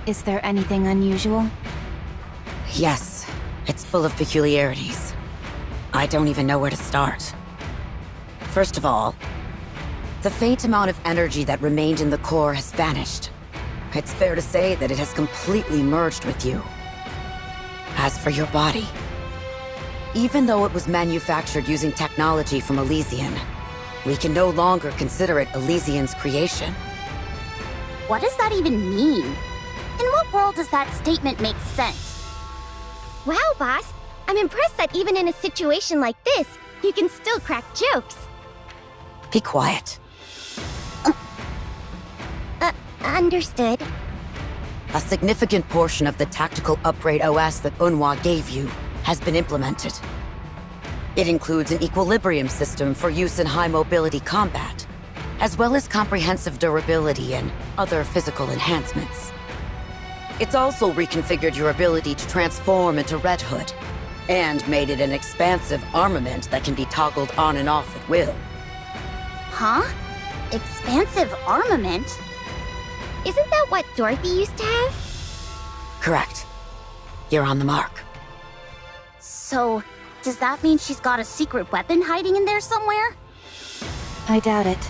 Is there anything unusual? Yes, it's full of peculiarities. I don't even know where to start. First of all, the faint amount of energy that remained in the core has vanished. It's fair to say that it has completely merged with you. As for your body, even though it was manufactured using technology from Elysian, we can no longer consider it Elysian's creation. What does that even mean? In what world does that statement make sense? Wow, boss. I'm impressed that even in a situation like this, you can still crack jokes. Be quiet. Understood. A significant portion of the tactical upgrade OS that Unhwa gave you has been implemented. It includes an equilibrium system for use in high-mobility combat, as well as comprehensive durability and other physical enhancements. It's also reconfigured your ability to transform into Red Hood, and made it an expansive armament that can be toggled on and off at will. Huh? Expansive armament? Isn't that what Dorothy used to have? Correct. You're on the mark. So, does that mean she's got a secret weapon hiding in there somewhere? I doubt it.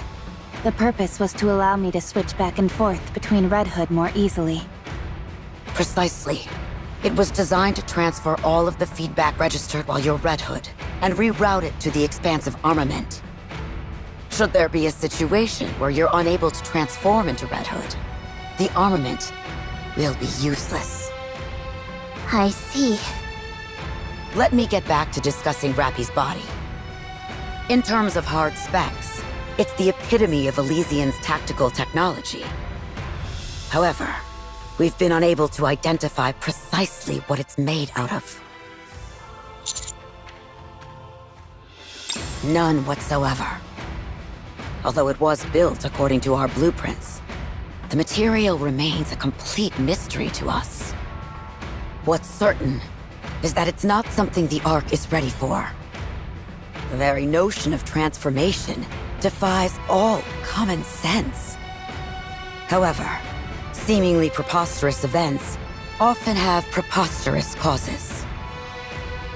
The purpose was to allow me to switch back and forth between Red Hood more easily. Precisely. It was designed to transfer all of the feedback registered while you're Red Hood, and reroute it to the expansive armament. Should there be a situation where you're unable to transform into Red Hood, the armament will be useless. I see. Let me get back to discussing Rapi's body. In terms of hard specs, it's the epitome of Elysian's tactical technology. However, we've been unable to identify precisely what it's made out of. None whatsoever. Although it was built according to our blueprints, the material remains a complete mystery to us. What's certain is that it's not something the Ark is ready for. The very notion of transformation defies all common sense. However, seemingly preposterous events often have preposterous causes.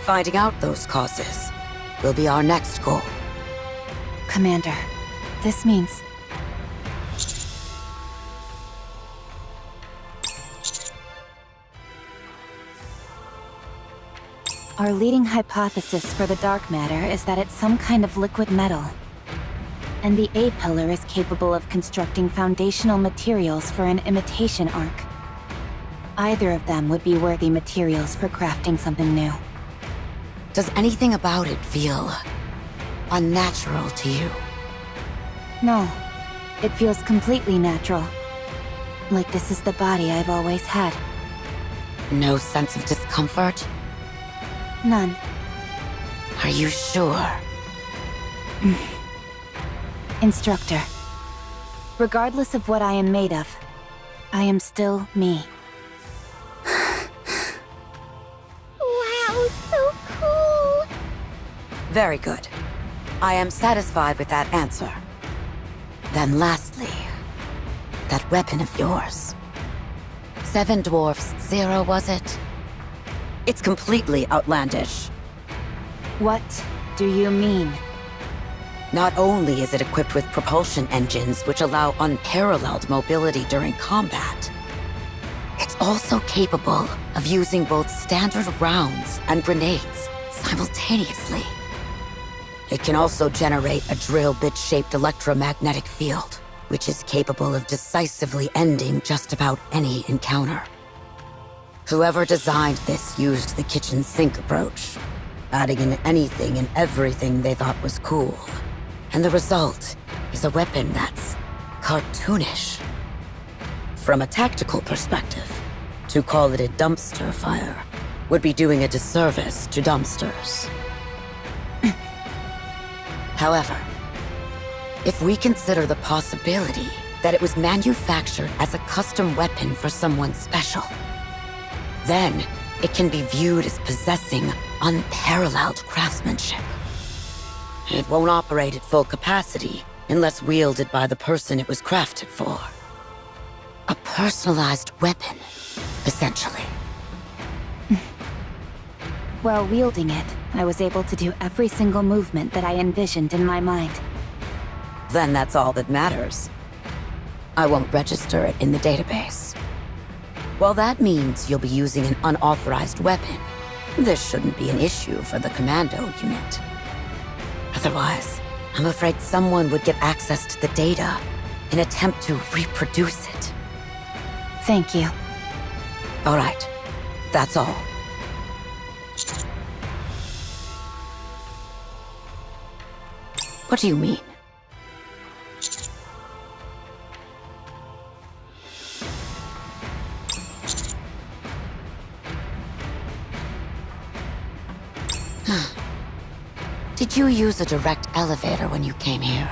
Finding out those causes will be our next goal. Commander, this means... Our leading hypothesis for the dark matter is that it's some kind of liquid metal. And the A-pillar is capable of constructing foundational materials for an imitation Ark. Either of them would be worthy materials for crafting something new. Does anything about it feel unnatural to you? No, it feels completely natural. Like this is the body I've always had. No sense of discomfort? None. Are you sure? Instructor. Regardless of what I am made of, I am still me. Wow, so cool! Very good. I am satisfied with that answer. Then lastly, that weapon of yours. 7 Dwarfs, 0, was it? It's completely outlandish. What do you mean? Not only is it equipped with propulsion engines which allow unparalleled mobility during combat, it's also capable of using both standard rounds and grenades simultaneously. It can also generate a drill bit-shaped electromagnetic field, which is capable of decisively ending just about any encounter. Whoever designed this used the kitchen sink approach, adding in anything and everything they thought was cool. And the result is a weapon that's cartoonish. From a tactical perspective, to call it a dumpster fire would be doing a disservice to dumpsters. However, if we consider the possibility that it was manufactured as a custom weapon for someone special, then it can be viewed as possessing unparalleled craftsmanship. It won't operate at full capacity, unless wielded by the person it was crafted for. A personalized weapon, essentially. While wielding it, I was able to do every single movement that I envisioned in my mind. Then that's all that matters. I won't register it in the database. While that means you'll be using an unauthorized weapon, this shouldn't be an issue for the commando unit. Otherwise, I'm afraid someone would get access to the data and attempt to reproduce it. Thank you. All right, that's all. What do you mean? Did you use a direct elevator when you came here?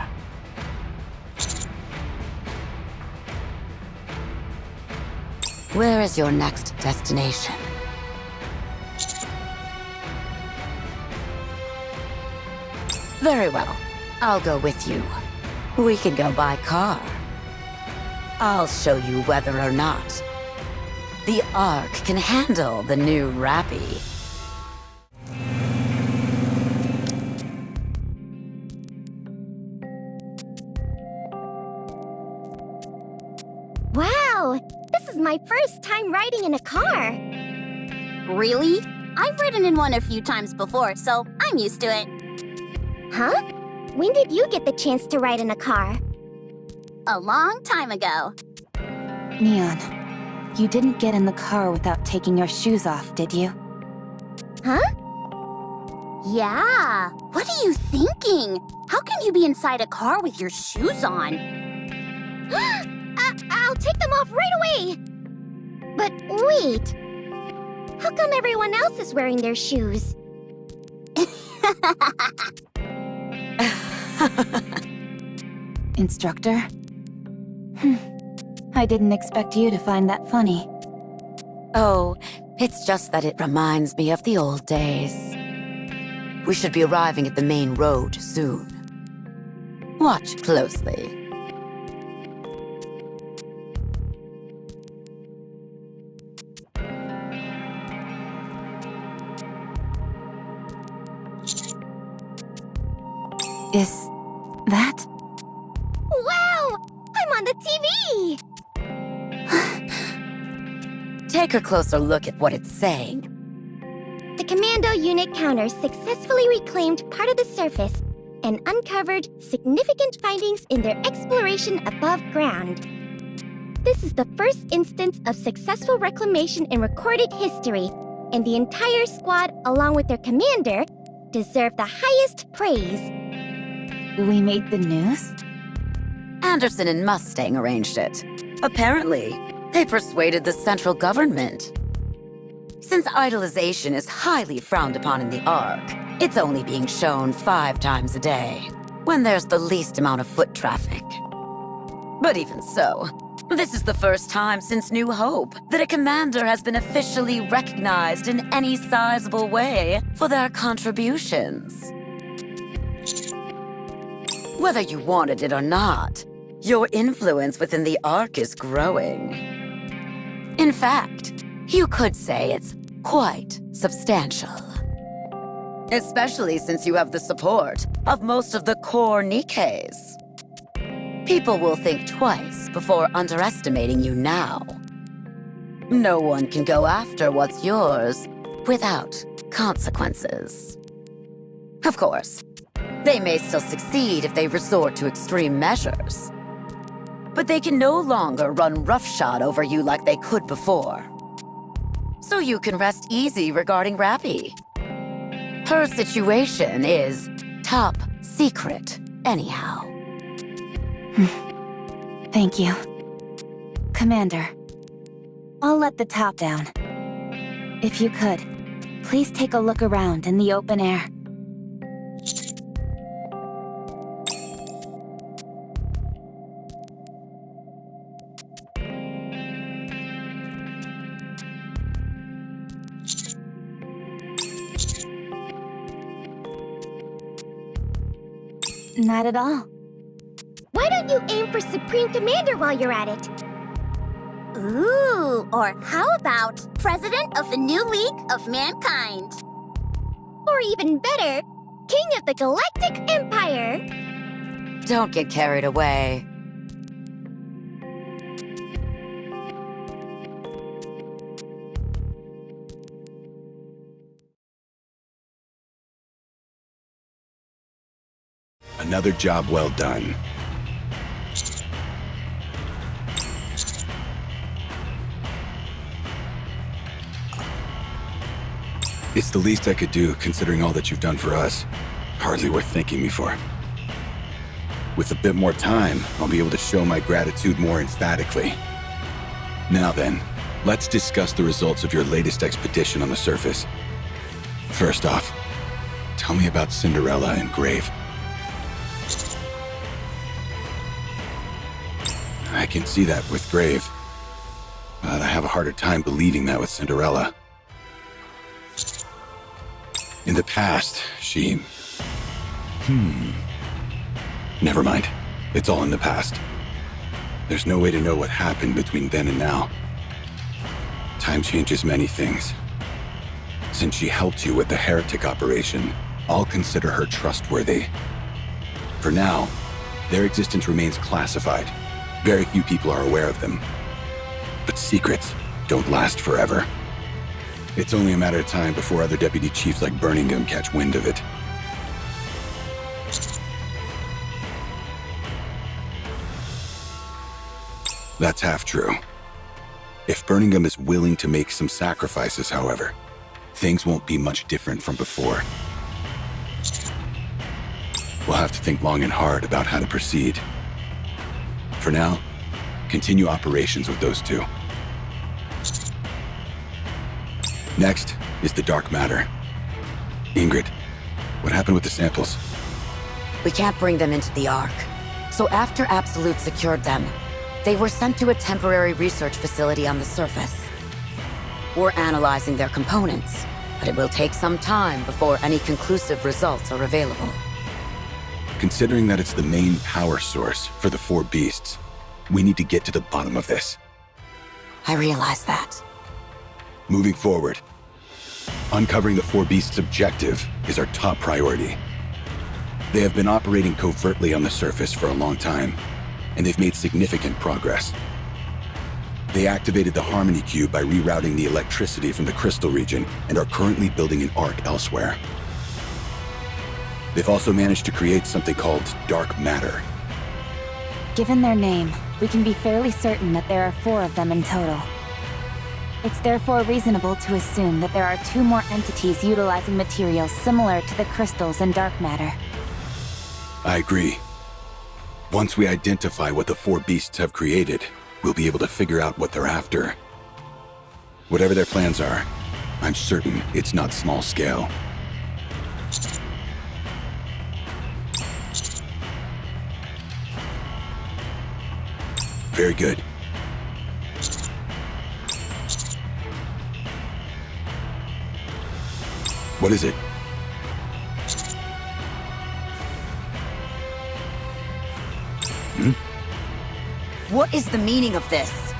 Where is your next destination? Very well. I'll go with you. We can go by car. I'll show you whether or not the Ark can handle the new Rapi. Wow! This is my first time riding in a car. Really? I've ridden in one a few times before, so I'm used to it. Huh? When did you get the chance to ride in a car? A long time ago. Neon, you didn't get in the car without taking your shoes off, did you? Huh? Yeah. What are you thinking? How can you be inside a car with your shoes on? I'll take them off right away! But wait! How come everyone else is wearing their shoes? Instructor? I didn't expect you to find that funny. Oh, it's just that it reminds me of the old days. We should be arriving at the main road soon. Watch closely. Is that? Wow! I'm on the TV! Take a closer look at what it's saying. The commando unit counter successfully reclaimed part of the surface and uncovered significant findings in their exploration above ground. This is the first instance of successful reclamation in recorded history, and the entire squad, along with their commander, deserve the highest praise. We made the news? Anderson and Mustang arranged it. Apparently, they persuaded the central government. Since idolization is highly frowned upon in the Ark, it's only being shown 5 times a day, when there's the least amount of foot traffic. But even so, this is the first time since New Hope that a commander has been officially recognized in any sizable way for their contributions. Whether you wanted it or not, your influence within the Ark is growing. In fact, you could say it's quite substantial. Especially since you have the support of most of the core Nikkes. People will think twice before underestimating you now. No one can go after what's yours without consequences. Of course, they may still succeed if they resort to extreme measures. But they can no longer run roughshod over you like they could before. So you can rest easy regarding Rapi. Her situation is top secret, anyhow. Thank you. Commander, I'll let the top down. If you could, please take a look around in the open air. Not at all. Why don't you aim for Supreme Commander while you're at it? Ooh, or how about President of the New League of Mankind? Or even better, King of the Galactic Empire! Don't get carried away. Another job well done. It's the least I could do, considering all that you've done for us. Hardly worth thanking me for. With a bit more time, I'll be able to show my gratitude more emphatically. Now then, let's discuss the results of your latest expedition on the surface. First off, tell me about Cinderella and Grave. I can see that with Grave, but I have a harder time believing that with Cinderella. In the past, she... Never mind. It's all in the past. There's no way to know what happened between then and now. Time changes many things. Since she helped you with the Heretic operation, I'll consider her trustworthy. For now, their existence remains classified. Very few people are aware of them. But secrets don't last forever. It's only a matter of time before other deputy chiefs like Birmingham catch wind of it. That's half true. If Birmingham is willing to make some sacrifices, however, things won't be much different from before. We'll have to think long and hard about how to proceed. For now, continue operations with those two. Next is the dark matter. Ingrid, what happened with the samples? We can't bring them into the Ark. So after Absolute secured them, they were sent to a temporary research facility on the surface. We're analyzing their components, but it will take some time before any conclusive results are available. Considering that it's the main power source for the four beasts, we need to get to the bottom of this. I realize that. Moving forward, uncovering the four beasts' objective is our top priority. They have been operating covertly on the surface for a long time, and they've made significant progress. They activated the Harmony Cube by rerouting the electricity from the Crystal region and are currently building an Ark elsewhere. They've also managed to create something called dark matter. Given their name, we can be fairly certain that there are 4 of them in total. It's therefore reasonable to assume that there are 2 more entities utilizing materials similar to the crystals and dark matter. I agree. Once we identify what the 4 beasts have created, we'll be able to figure out what they're after. Whatever their plans are, I'm certain it's not small scale. Very good. What is it? What is the meaning of this?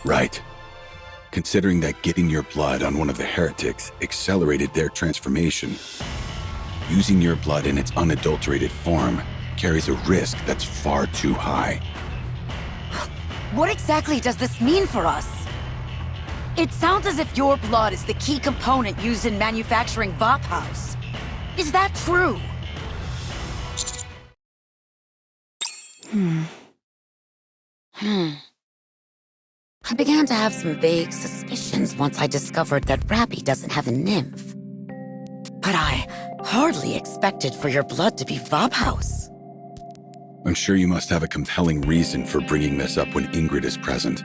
Right. Considering that getting your blood on one of the heretics accelerated their transformation, using your blood in its unadulterated form carries a risk that's far too high. What exactly does this mean for us? It sounds as if your blood is the key component used in manufacturing Vapaus. Is that true? I began to have some vague suspicions once I discovered that Rapi doesn't have a nymph. But I hardly expected for your blood to be Vapaus. I'm sure you must have a compelling reason for bringing this up when Ingrid is present.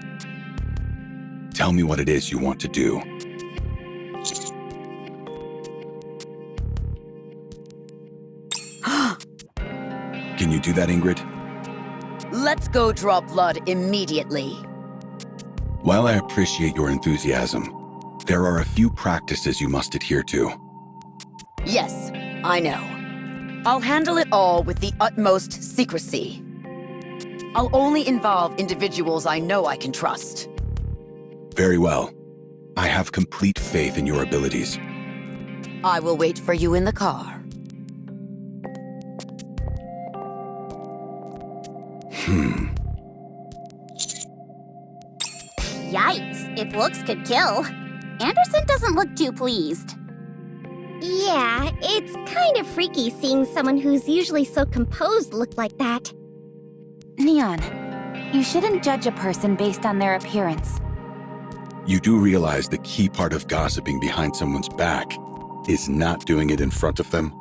Tell me what it is you want to do. Can you do that, Ingrid? Let's go draw blood immediately. While I appreciate your enthusiasm, there are a few practices you must adhere to. Yes, I know. I'll handle it all with the utmost secrecy. I'll only involve individuals I know I can trust. Very well. I have complete faith in your abilities. I will wait for you in the car. Yikes, if looks could kill. Anderson doesn't look too pleased. Yeah, it's kind of freaky seeing someone who's usually so composed look like that. Neon, you shouldn't judge a person based on their appearance. You do realize the key part of gossiping behind someone's back is not doing it in front of them?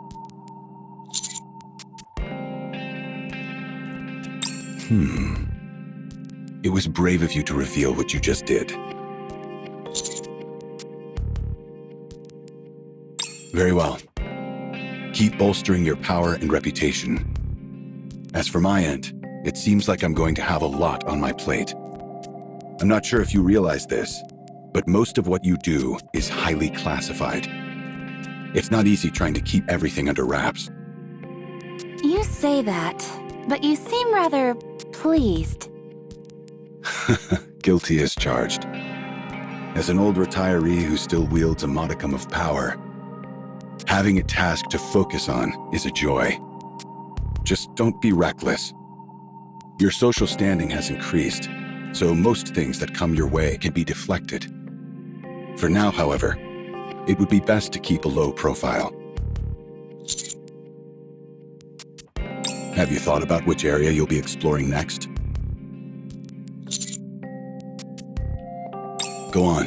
It was brave of you to reveal what you just did. Very well. Keep bolstering your power and reputation. As for my end, it seems like I'm going to have a lot on my plate. I'm not sure if you realize this, but most of what you do is highly classified. It's not easy trying to keep everything under wraps. You say that, but you seem rather pleased. Guilty as charged. As an old retiree who still wields a modicum of power, having a task to focus on is a joy. Just don't be reckless. Your social standing has increased, so most things that come your way can be deflected. For now, however, it would be best to keep a low profile. Have you thought about which area you'll be exploring next? Go on.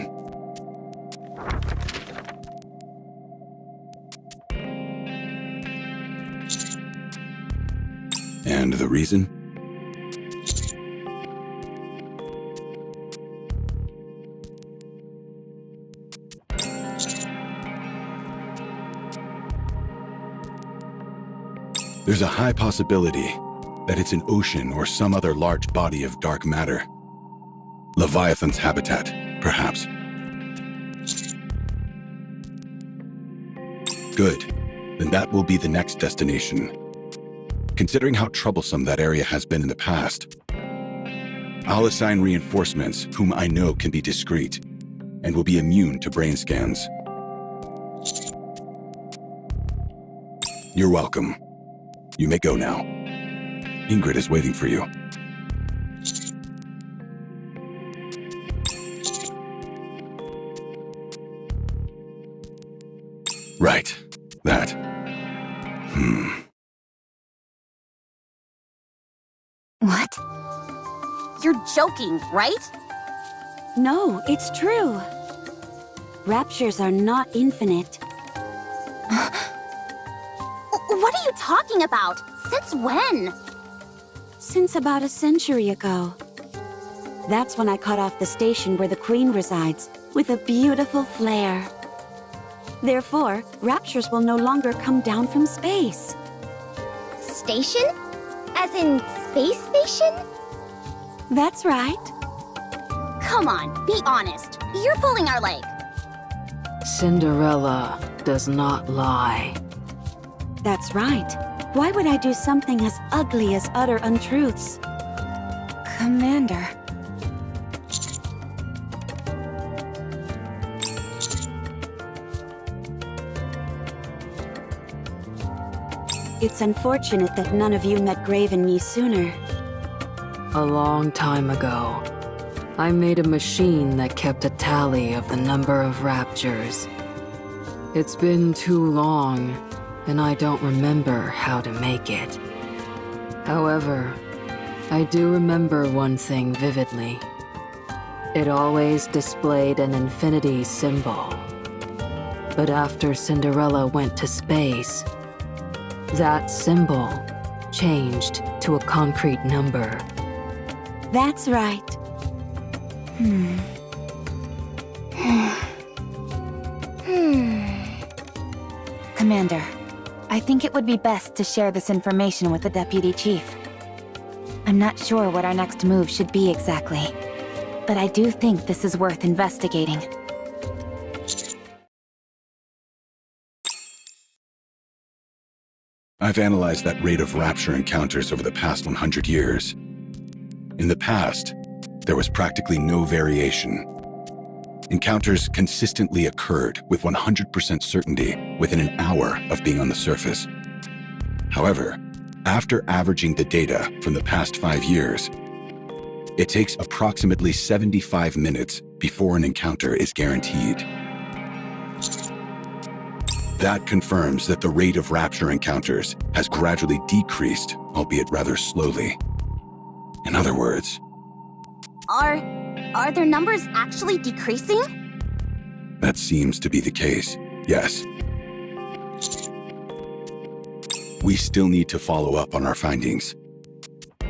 And the reason? There's a high possibility that it's an ocean or some other large body of dark matter. Leviathan's habitat, perhaps. Good. Then that will be the next destination. Considering how troublesome that area has been in the past, I'll assign reinforcements whom I know can be discreet and will be immune to brain scans. You're welcome. You may go now. Ingrid is waiting for you. Right. That. What? You're joking, right? No, it's true. Raptures are not infinite. What are you talking about? Since when? Since about a century ago. That's when I cut off the station where the Queen resides, with a beautiful flare. Therefore, raptures will no longer come down from space. Station? As in space station? That's right. Come on, be honest. You're pulling our leg. Cinderella does not lie. That's right. Why would I do something as ugly as utter untruths? Commander. It's unfortunate that none of you met Grave and me sooner. A long time ago, I made a machine that kept a tally of the number of raptures. It's been too long, and I don't remember how to make it. However, I do remember one thing vividly. It always displayed an infinity symbol. But after Cinderella went to space, that symbol changed to a concrete number. That's right. Commander, I think it would be best to share this information with the Deputy Chief. I'm not sure what our next move should be exactly. but I do think this is worth investigating. I've analyzed that rate of rapture encounters over the past 100 years. In the past, there was practically no variation. Encounters consistently occurred with 100% certainty within an hour of being on the surface. However, after averaging the data from the past 5 years, it takes approximately 75 minutes before an encounter is guaranteed. That confirms that the rate of rapture encounters has gradually decreased, albeit rather slowly. In other words, Are their numbers actually decreasing? that seems to be the case, yes. We still need to follow up on our findings.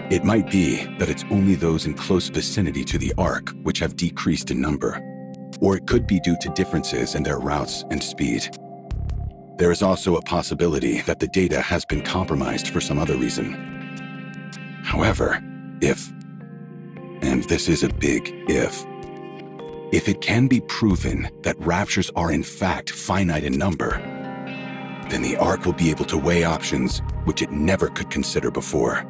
It might be that it's only those in close vicinity to the Ark which have decreased in number, or it could be due to differences in their routes and speed. There is also a possibility that the data has been compromised for some other reason. However, if, and this is a big if it can be proven that raptures are in fact finite in number, then the Ark will be able to weigh options which it never could consider before.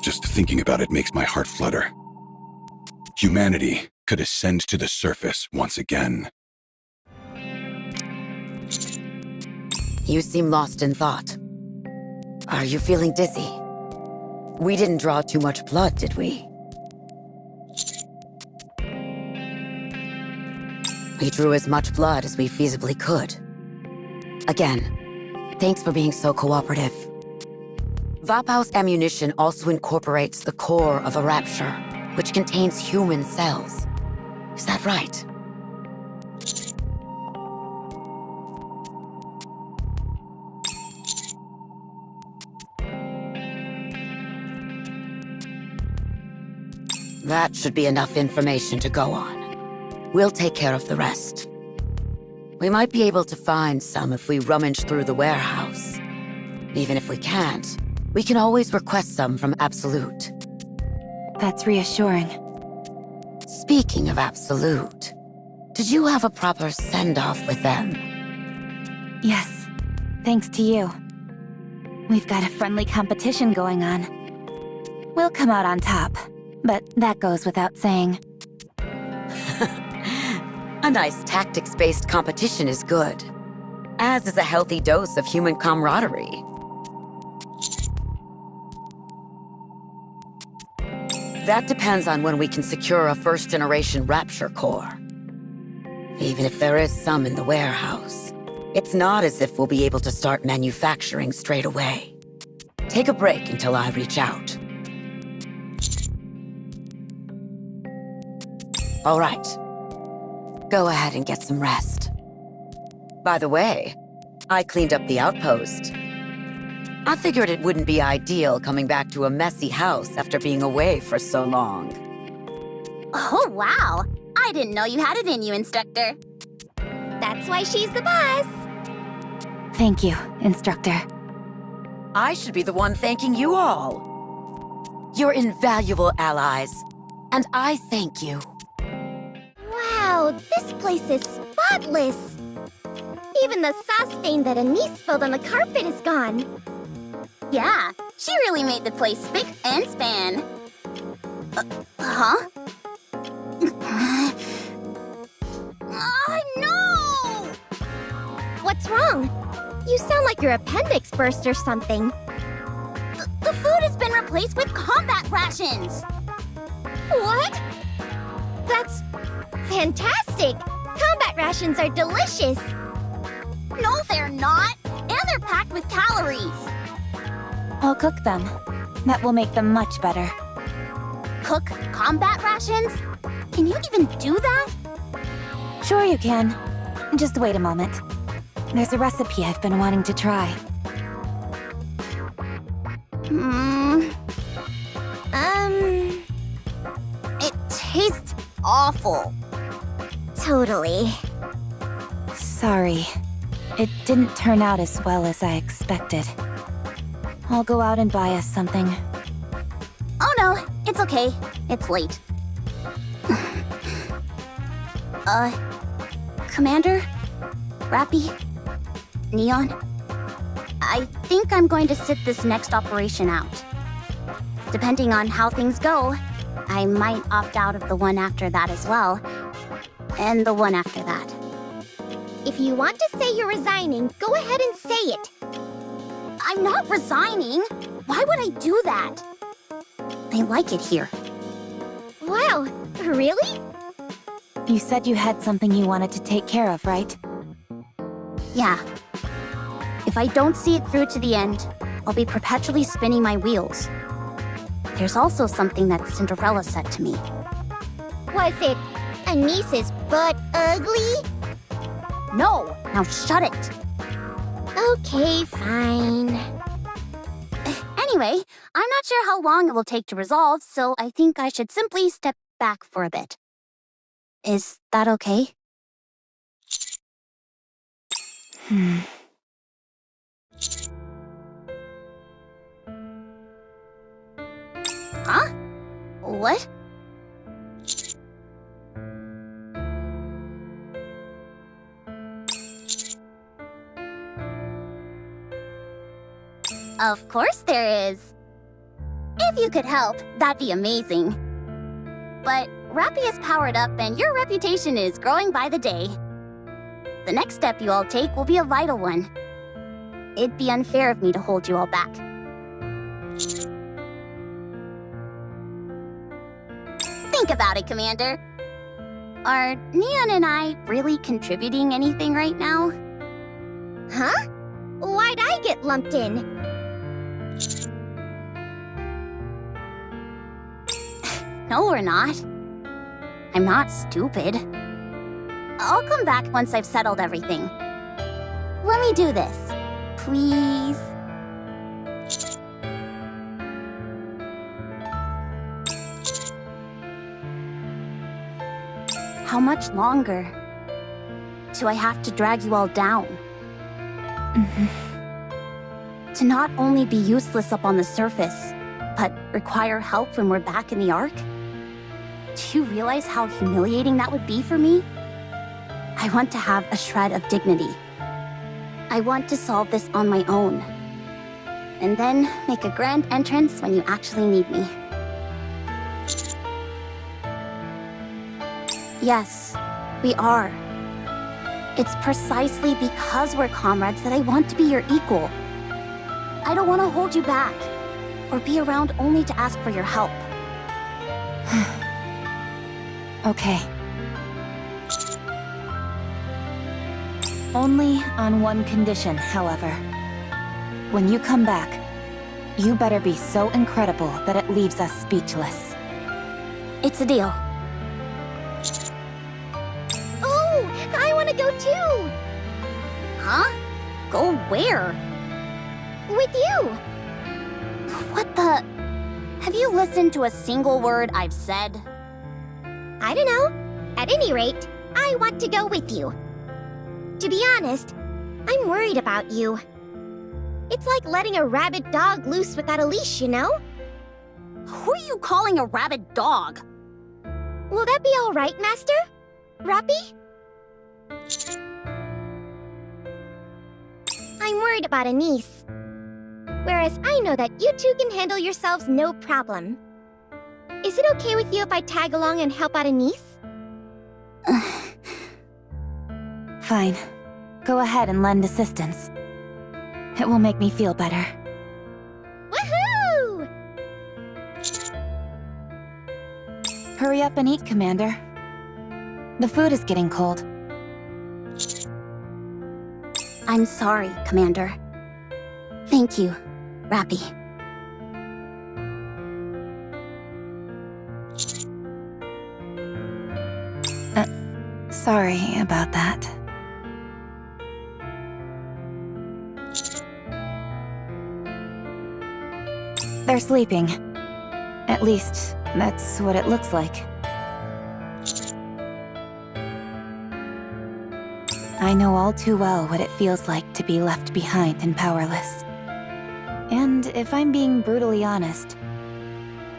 Just thinking about it makes my heart flutter. Humanity could ascend to the surface once again. You seem lost in thought. Are you feeling dizzy? We didn't draw too much blood, did we? We drew as much blood as we feasibly could. Again, thanks for being so cooperative. Vapaus ammunition also incorporates the core of a rapture, which contains human cells. Is that right? That should be enough information to go on. We'll take care of the rest. We might be able to find some if we rummage through the warehouse. Even if we can't, we can always request some from Absolute. That's reassuring. Speaking of Absolute, did you have a proper send-off with them? Yes, thanks to you. We've got a friendly competition going on. We'll come out on top, but that goes without saying. A nice tactics-based competition is good, as is a healthy dose of human camaraderie. That depends on when we can secure a first-generation rapture core. Even if there is some in the warehouse, it's not as if we'll be able to start manufacturing straight away. Take a break until I reach out. All right. Go ahead and get some rest. By the way, I cleaned up the Outpost. I figured it wouldn't be ideal coming back to a messy house after being away for so long. Oh, wow. I didn't know you had it in you, Instructor. That's why she's the boss. Thank you, Instructor. I should be the one thanking you all. You're invaluable allies, and I thank you. Wow, this place is spotless. Even the sauce stain that Anise spilled on the carpet is gone. Yeah, she really made the place spick and span. Huh? Oh, no! What's wrong? You sound like your appendix burst or something. The food has been replaced with combat rations! What? That's fantastic! Combat rations are delicious! No, they're not! And they're packed with calories! I'll cook them. That will make them much better. Cook combat rations? Can you even do that? Sure you can. Just wait a moment. There's a recipe I've been wanting to try. It tastes awful. Totally. Sorry. It didn't turn out as well as I expected. I'll go out and buy us something. Oh no, It's okay. It's late. Commander? Rapi? Neon? I think I'm going to sit this next operation out. Depending on how things go, I might opt out of the one after that as well. And the one after that. If you want to say you're resigning, go ahead and say it. I'm not resigning! Why would I do that? I like it here. Wow, really? You said you had something you wanted to take care of, right? Yeah. If I don't see it through to the end, I'll be perpetually spinning my wheels. There's also something that Cinderella said to me. Was it Anice's butt ugly? No! Now shut it! Okay, fine. Anyway, I'm not sure how long it will take to resolve, so I think I should simply step back for a bit. Is that okay? Huh? What? Of course there is. If you could help, that'd be amazing. But Rapi is powered up and your reputation is growing by the day. The next step you all take will be a vital one. It'd be unfair of me to hold you all back. Think about it, Commander. Are Neon and I really contributing anything right now? Huh? Why'd I get lumped in? No, we're not. I'm not stupid. I'll come back once I've settled everything. Let me do this, please. How much longer do I have to drag you all down? To not only be useless up on the surface, but require help when we're back in the Ark? Do you realize how humiliating that would be for me? I want to have a shred of dignity. I want to solve this on my own. And then make a grand entrance when you actually need me. Yes, we are. It's precisely because we're comrades that I want to be your equal. I don't want to hold you back, or be around only to ask for your help. Okay. Only on one condition, however. When you come back, you better be so incredible that it leaves us speechless. It's a deal. Oh, I want to go too! Huh? Go where? With you! What the... Have you listened to a single word I've said? I don't know. At any rate, I want to go with you. To be honest, I'm worried about you. It's like letting a rabid dog loose without a leash, you know? Who are you calling a rabid dog? Will that be all right, Master? Rapi? I'm worried about Anise. Whereas I know that you two can handle yourselves no problem. Is it okay with you if I tag along and help out Anise? Fine. Go ahead and lend assistance. It will make me feel better. Woohoo! Hurry up and eat, Commander. The food is getting cold. I'm sorry, Commander. Thank you, Rapi. Sorry about that. They're sleeping. At least, that's what it looks like. I know all too well what it feels like to be left behind and powerless. And if I'm being brutally honest,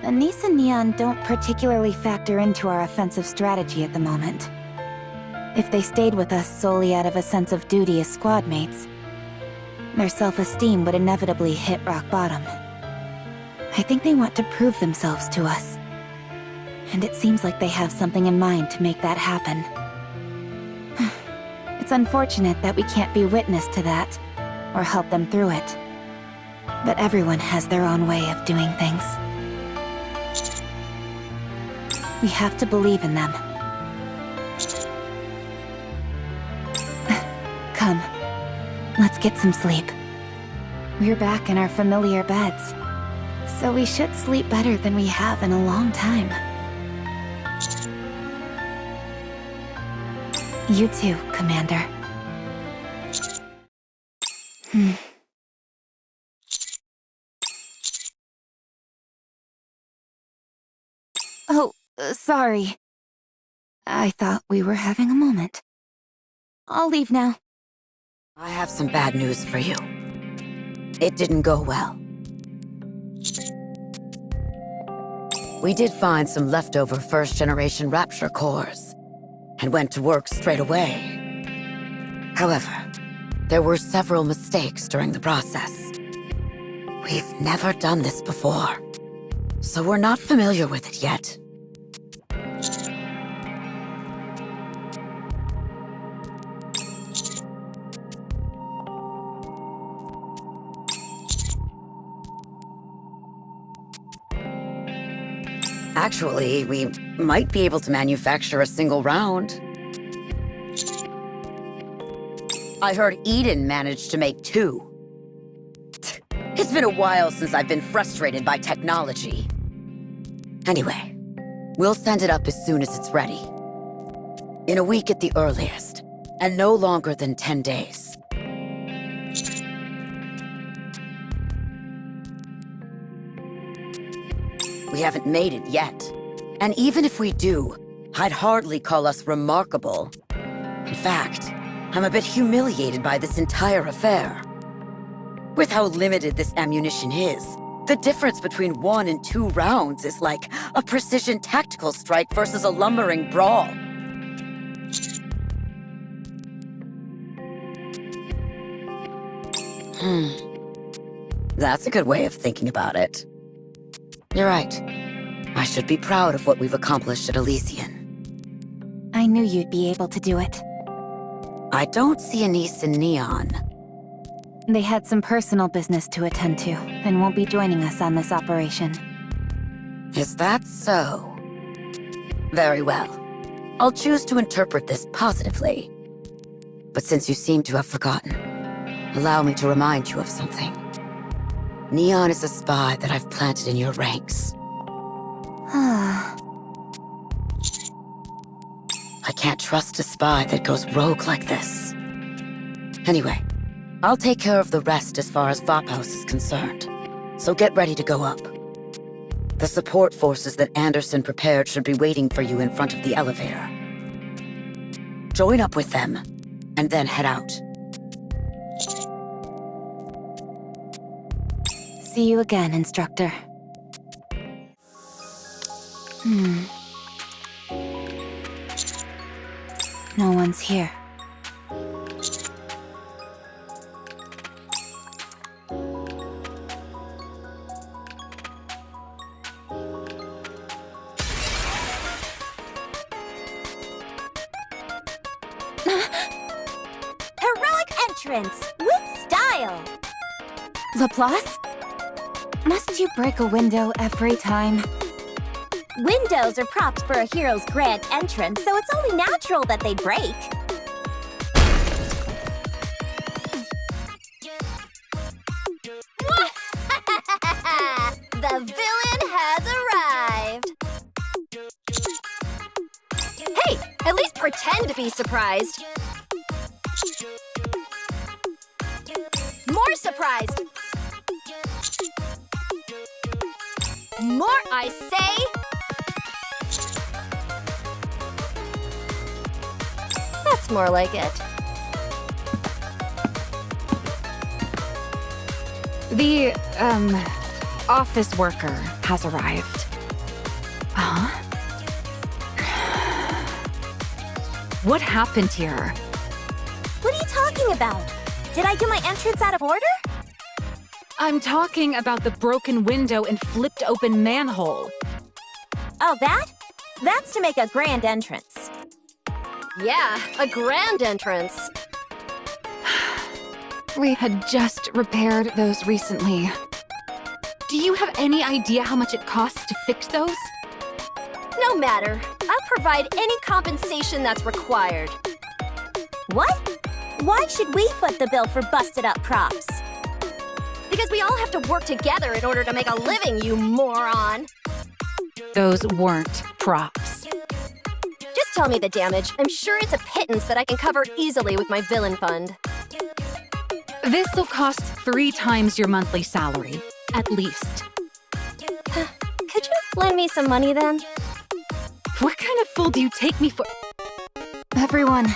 Anise and Neon don't particularly factor into our offensive strategy at the moment. If they stayed with us solely out of a sense of duty as squad mates, their self-esteem would inevitably hit rock bottom. I think they want to prove themselves to us. And it seems like they have something in mind to make that happen. It's unfortunate that we can't be witness to that, or help them through it. But everyone has their own way of doing things. We have to believe in them. Come, let's get some sleep. We're back in our familiar beds, so we should sleep better than we have in a long time. You too, Commander. Oh, sorry. I thought we were having a moment. I'll leave now. I have some bad news for you. It didn't go well. We did find some leftover first-generation Rapture cores, and went to work straight away. However, there were several mistakes during the process. We've never done this before, so we're not familiar with it yet. Actually, we might be able to manufacture a single round. I heard Eden managed to make 2. It's been a while since I've been frustrated by technology. Anyway, we'll send it up as soon as it's ready. In a week at the earliest, and no longer than 10 days. We haven't made it yet. And even if we do, I'd hardly call us remarkable. In fact, I'm a bit humiliated by this entire affair. With how limited this ammunition is, the difference between 1 and 2 rounds is like a precision tactical strike versus a lumbering brawl. That's a good way of thinking about it. You're right. I should be proud of what we've accomplished at Elysian. I knew you'd be able to do it. I don't see Anise and Neon. They had some personal business to attend to, and won't be joining us on this operation. Is that so? Very well. I'll choose to interpret this positively. But since you seem to have forgotten, allow me to remind you of something. Neon is a spy that I've planted in your ranks. I can't trust a spy that goes rogue like this. Anyway, I'll take care of the rest as far as Vapaus is concerned. So get ready to go up. The support forces that Anderson prepared should be waiting for you in front of the elevator. Join up with them, and then head out. See you again, Instructor. No one's here. Heroic entrance with style. Laplace? Must you break a window every time? Windows are props for a hero's grand entrance, so it's only natural that they break. The villain has arrived. Hey, at least pretend to be surprised. More surprised. More, I say. That's more like it. The, office worker has arrived. What happened here? What are you talking about? Did I do my entrance out of order? I'm talking about the broken window and flipped open manhole. Oh, that? That's to make a grand entrance. Yeah, a grand entrance. We had just repaired those recently. Do you have any idea how much it costs to fix those? No matter. I'll provide any compensation that's required. What? Why should we foot the bill for busted up props? Because we all have to work together in order to make a living, you moron! Those weren't props. Just tell me the damage. I'm sure it's a pittance that I can cover easily with my villain fund. This'll cost 3 times your monthly salary, at least. Could you lend me some money then? What kind of fool do you take me for? Everyone,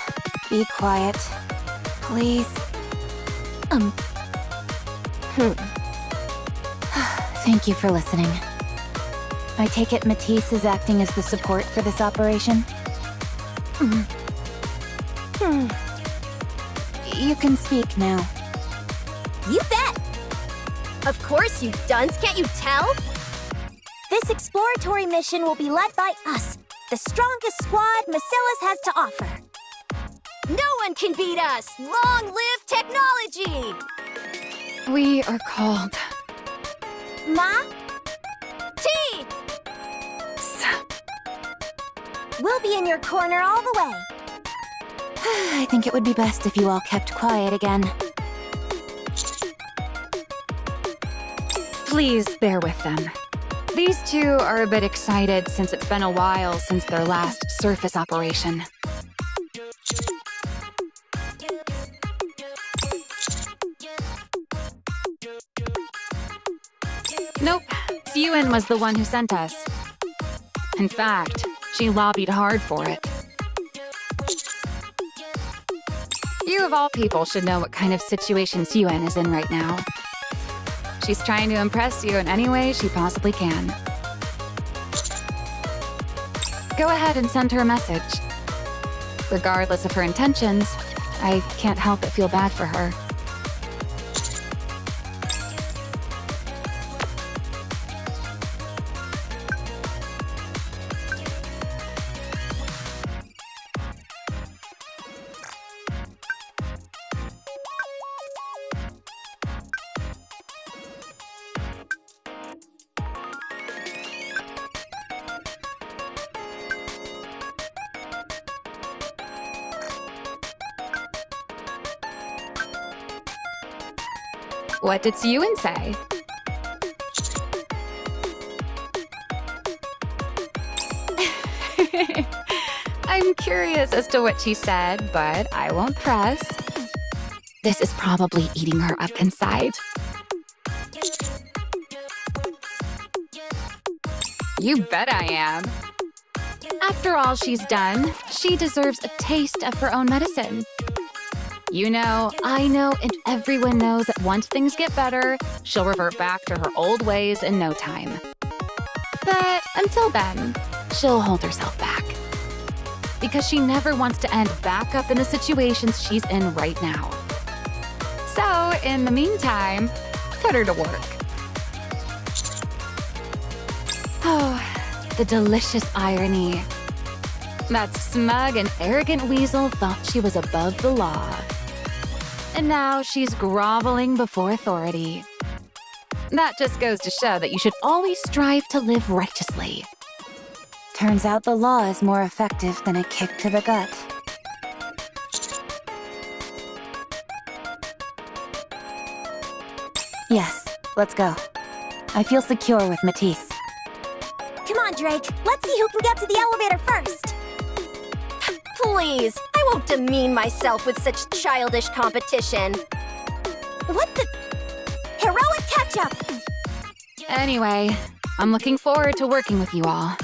be quiet. Please. Thank you for listening. I take it Matisse is acting as the support for this operation? You can speak now. You bet! Of course, you dunce. Can't you tell? This exploratory mission will be led by us, the strongest squad Macilla's has to offer. No one can beat us! Long live technology! We are called... Ma? T! We'll be in your corner all the way. I think it would be best if you all kept quiet again. Please bear with them. These two are a bit excited since it's been a while since their last surface operation. Nope, Siren was the one who sent us. In fact, she lobbied hard for it. You of all people should know what kind of situation Siren is in right now. She's trying to impress you in any way she possibly can. Go ahead and send her a message. Regardless of her intentions, I can't help but feel bad for her. What did Siren say? I'm curious as to what she said, but I won't press. This is probably eating her up inside. You bet I am. After all she's done, she deserves a taste of her own medicine. You know, I know, and everyone knows that once things get better, she'll revert back to her old ways in no time. But until then, she'll hold herself back. Because she never wants to end back up in the situations she's in right now. So, in the meantime, put her to work. Oh, the delicious irony. That smug and arrogant weasel thought she was above the law. And now she's groveling before authority. That just goes to show that you should always strive to live righteously. Turns out the law is more effective than a kick to the gut. Yes, let's go. I feel secure with Matisse. Come on, Drake. Let's see who can get to the elevator first. Please, I won't demean myself with such childish competition. What the? Heroic catch-up! Anyway, I'm looking forward to working with you all.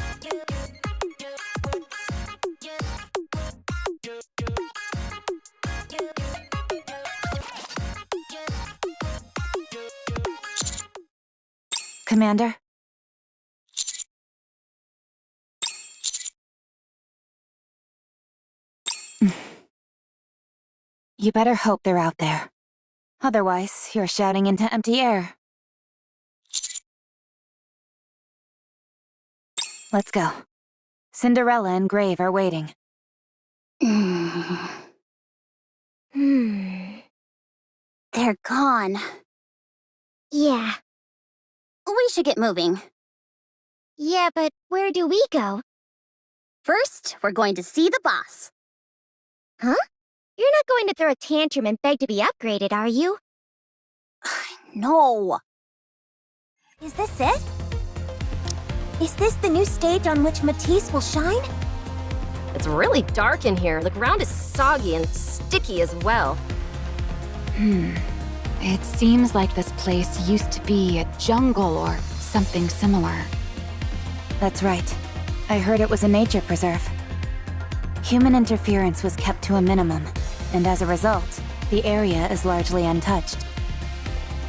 Commander? You better hope they're out there. Otherwise, you're shouting into empty air. Let's go. Cinderella and Grave are waiting. They're gone. Yeah. We should get moving. Yeah, but where do we go? First, we're going to see the boss. Huh? You're not going to throw a tantrum and beg to be upgraded, are you? No. Is this it? Is this the new stage on which Matisse will shine? It's really dark in here. The ground is soggy and sticky as well. It seems like this place used to be a jungle or something similar. That's right. I heard it was a nature preserve. Human interference was kept to a minimum, and as a result, the area is largely untouched.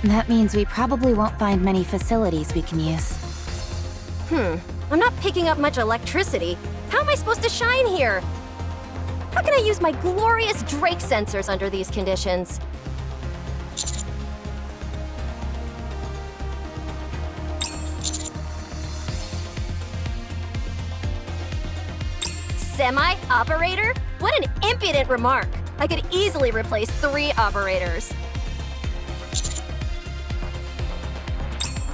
That means we probably won't find many facilities we can use. I'm not picking up much electricity. How am I supposed to shine here? How can I use my glorious Drake sensors under these conditions? Semi-operator? What an impudent remark! I could easily replace 3 operators.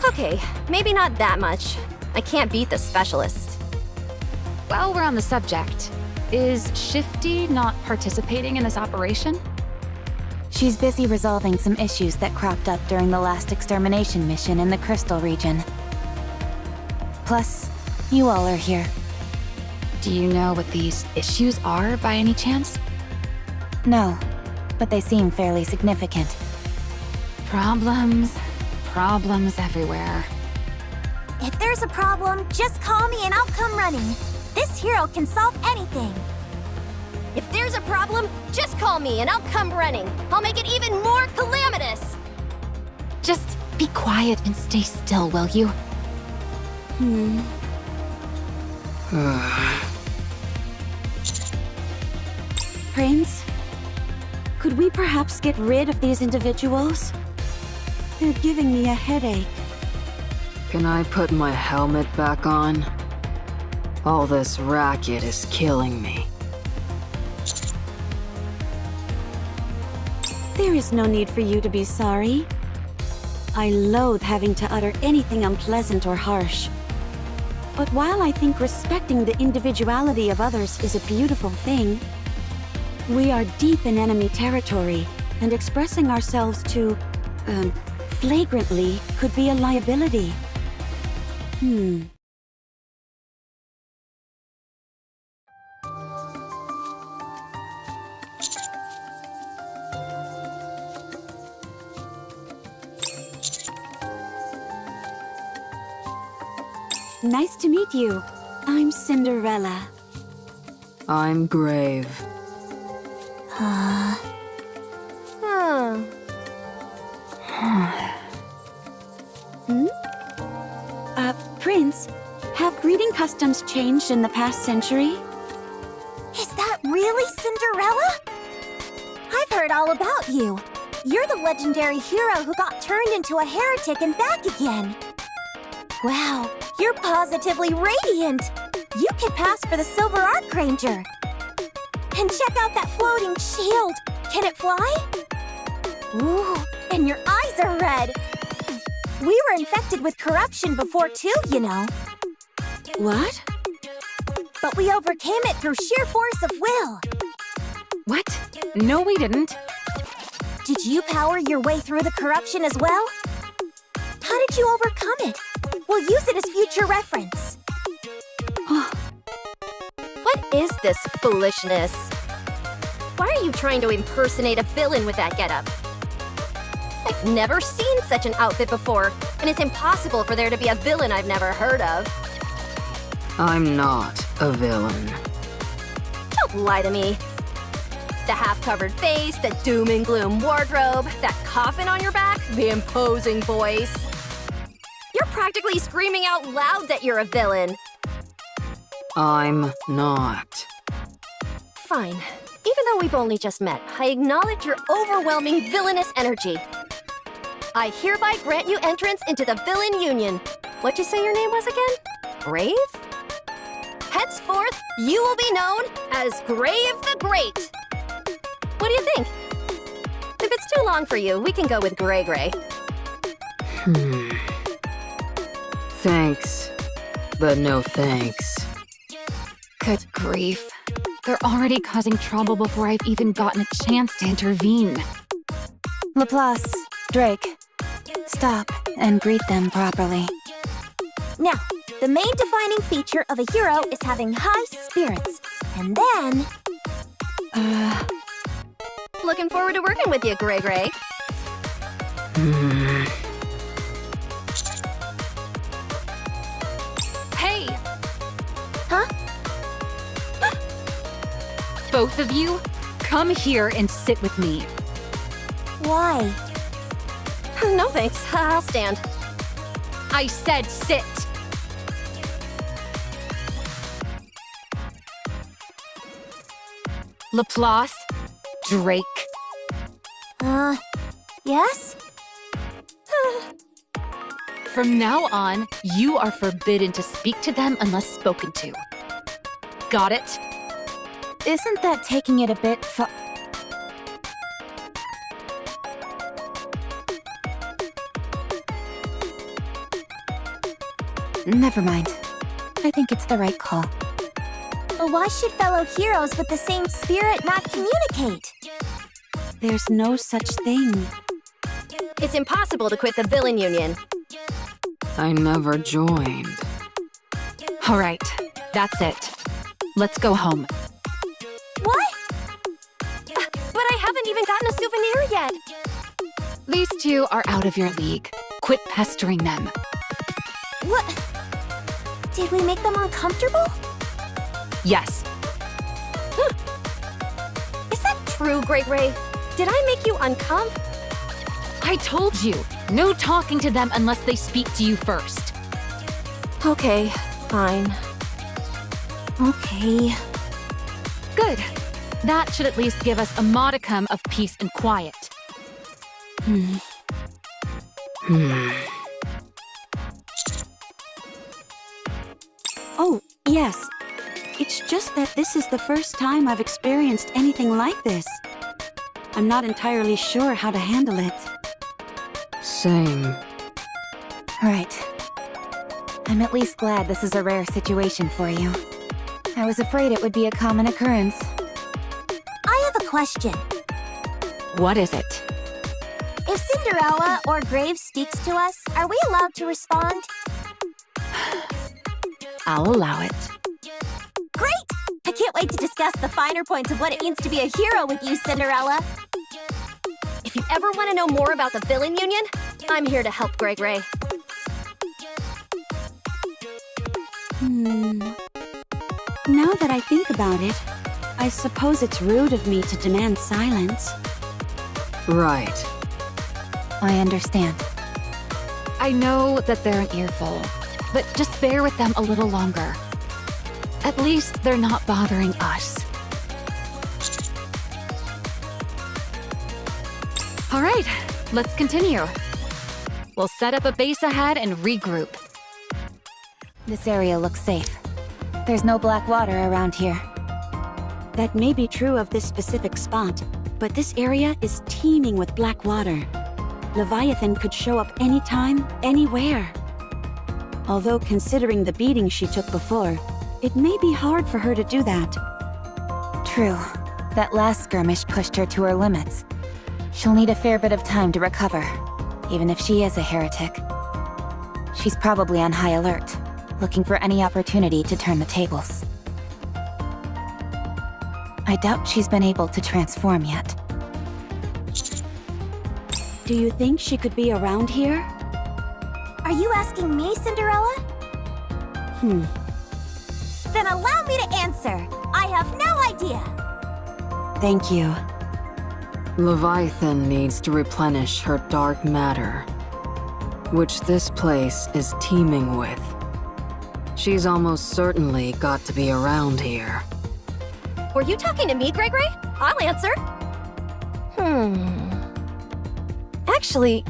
Okay, maybe not that much. I can't beat the specialist. While we're on the subject, is Shifty not participating in this operation? She's busy resolving some issues that cropped up during the last extermination mission in the Crystal region. Plus, you all are here. Do you know what these issues are by any chance? No, but they seem fairly significant. Problems everywhere. If there's a problem, just call me and I'll come running. This hero can solve anything. If there's a problem, just call me and I'll come running. I'll make it even more calamitous! Just be quiet and stay still, will you? Prince, could we perhaps get rid of these individuals? They're giving me a headache. Can I put my helmet back on? All this racket is killing me. There is no need for you to be sorry. I loathe having to utter anything unpleasant or harsh. But while I think respecting the individuality of others is a beautiful thing, we are deep in enemy territory, and expressing ourselves too, flagrantly could be a liability. Nice to meet you. I'm Cinderella. I'm Grave. Prince, have breeding customs changed in the past century? Is that really Cinderella? I've heard all about you. You're the legendary hero who got turned into a heretic and back again. Wow, you're positively radiant. You could pass for the Silver Archranger. And check out that floating shield. Can it fly? Ooh, and your eyes are red. We were infected with corruption before too, you know. What? But we overcame it through sheer force of will. What? No, we didn't. Did you power your way through the corruption as well? How did you overcome it? We'll use it as future reference. What is this foolishness? Why are you trying to impersonate a villain with that getup? I've never seen such an outfit before, and it's impossible for there to be a villain I've never heard of. I'm not a villain. Don't lie to me. The half-covered face, the doom and gloom wardrobe, that coffin on your back, the imposing voice. You're practically screaming out loud that you're a villain. I'm not. Fine. Even though we've only just met, I acknowledge your overwhelming villainous energy. I hereby grant you entrance into the Villain Union. What'd you say your name was again? Grave? Henceforth, you will be known as Grave the Great. What do you think? If it's too long for you, we can go with Gray Gray. Thanks, but no thanks. Good grief. They're already causing trouble before I've even gotten a chance to intervene. Laplace, Drake, stop and greet them properly. Now, the main defining feature of a hero is having high spirits. And then... Looking forward to working with you, Gray Gray. Hey! Huh? Both of you, come here and sit with me. Why? No thanks, I'll stand. I said sit! Laplace, Drake. Yes? From now on, you are forbidden to speak to them unless spoken to. Got it? Isn't that taking it a bit far? Never mind. I think it's the right call. But why should fellow heroes with the same spirit not communicate? There's no such thing. It's impossible to quit the Villain Union. I never joined. All right, that's it. Let's go home. What? But I haven't even gotten a souvenir yet. These two are out of your league. Quit pestering them. What? Did we make them uncomfortable? Yes. Is that true, Gray Gray? Did I make you uncomf? I told you, no talking to them unless they speak to you first. Okay, fine. Okay. Good. That should at least give us a modicum of peace and quiet. Oh, yes. It's just that this is the first time I've experienced anything like this. I'm not entirely sure how to handle it. Same. Right. I'm at least glad this is a rare situation for you. I was afraid it would be a common occurrence. I have a question. What is it? If Cinderella or Graves speaks to us, are we allowed to respond? I'll allow it. Great! I can't wait to discuss the finer points of what it means to be a hero with you, Cinderella. If you ever want to know more about the Villain Union, I'm here to help, Gray Gray. Now that I think about it, I suppose it's rude of me to demand silence. Right. I understand. I know that they're an earful, but just bear with them a little longer. At least they're not bothering us. All right, let's continue. We'll set up a base ahead and regroup. This area looks safe. There's no black water around here. That may be true of this specific spot, but this area is teeming with black water. Leviathan could show up anytime, anywhere. Although considering the beating she took before, it may be hard for her to do that. True. That last skirmish pushed her to her limits. She'll need a fair bit of time to recover, even if she is a heretic. She's probably on high alert, looking for any opportunity to turn the tables. I doubt she's been able to transform yet. Do you think she could be around here? Are you asking me, Cinderella? Then allow me to answer. I have no idea. Thank you. Leviathan needs to replenish her dark matter, which this place is teeming with. She's almost certainly got to be around here. Were you talking to me, Gregory? I'll answer. Actually,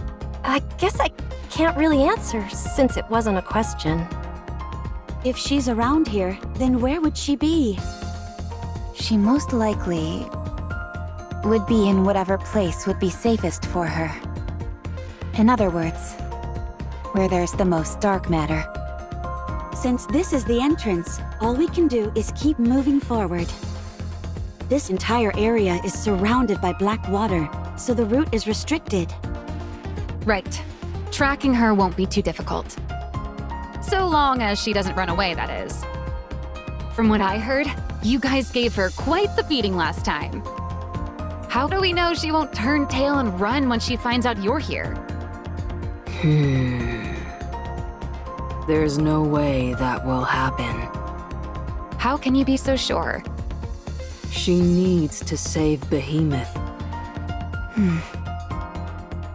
I guess I can't really answer since it wasn't a question. If she's around here, then where would she be? She most likely would be in whatever place would be safest for her. In other words, where there's the most dark matter. Since this is the entrance, all we can do is keep moving forward. This entire area is surrounded by black water, so the route is restricted. Right. Tracking her won't be too difficult. So long as she doesn't run away, that is. From what I heard, you guys gave her quite the beating last time. How do we know she won't turn tail and run when she finds out you're here? There's no way that will happen. How can you be so sure? She needs to save Behemoth.